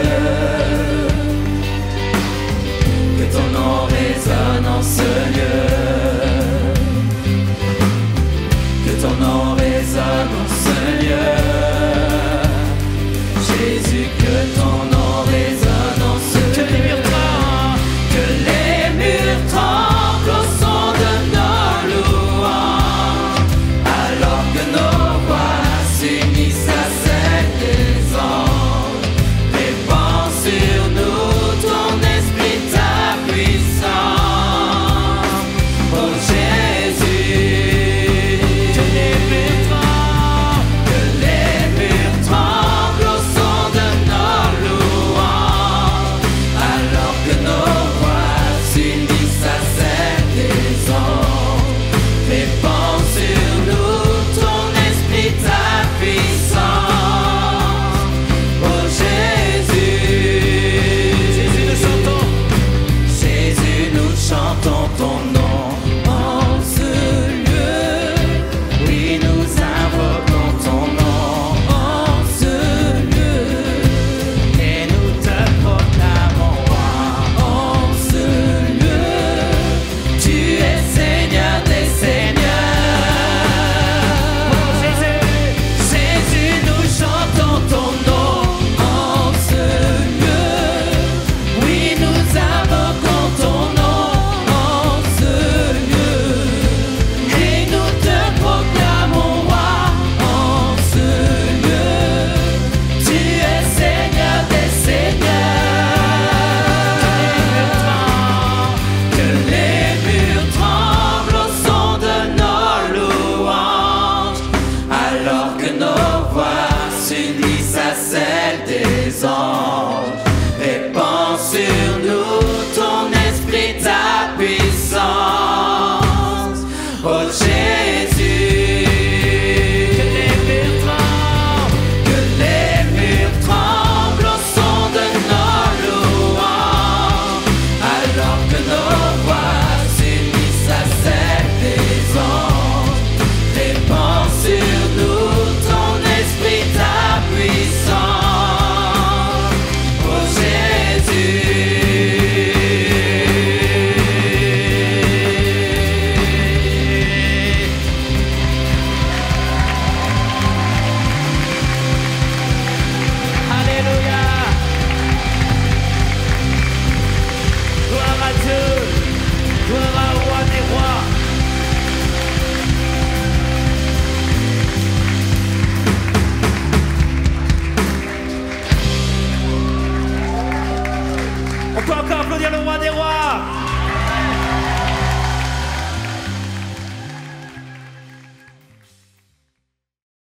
Que ton nom résonne en ce lieu. Que ton nom résonne en ce lieu. Jésus, que ton nom résonne en ce lieu. Que les murs tremblent au son de nos louanges, alors que nos voix s'unissent à celles des anges. Répands sur nous ton esprit, ta puissance, oh Jésus. Que les murs tremblent au son de nos louanges, alors que nos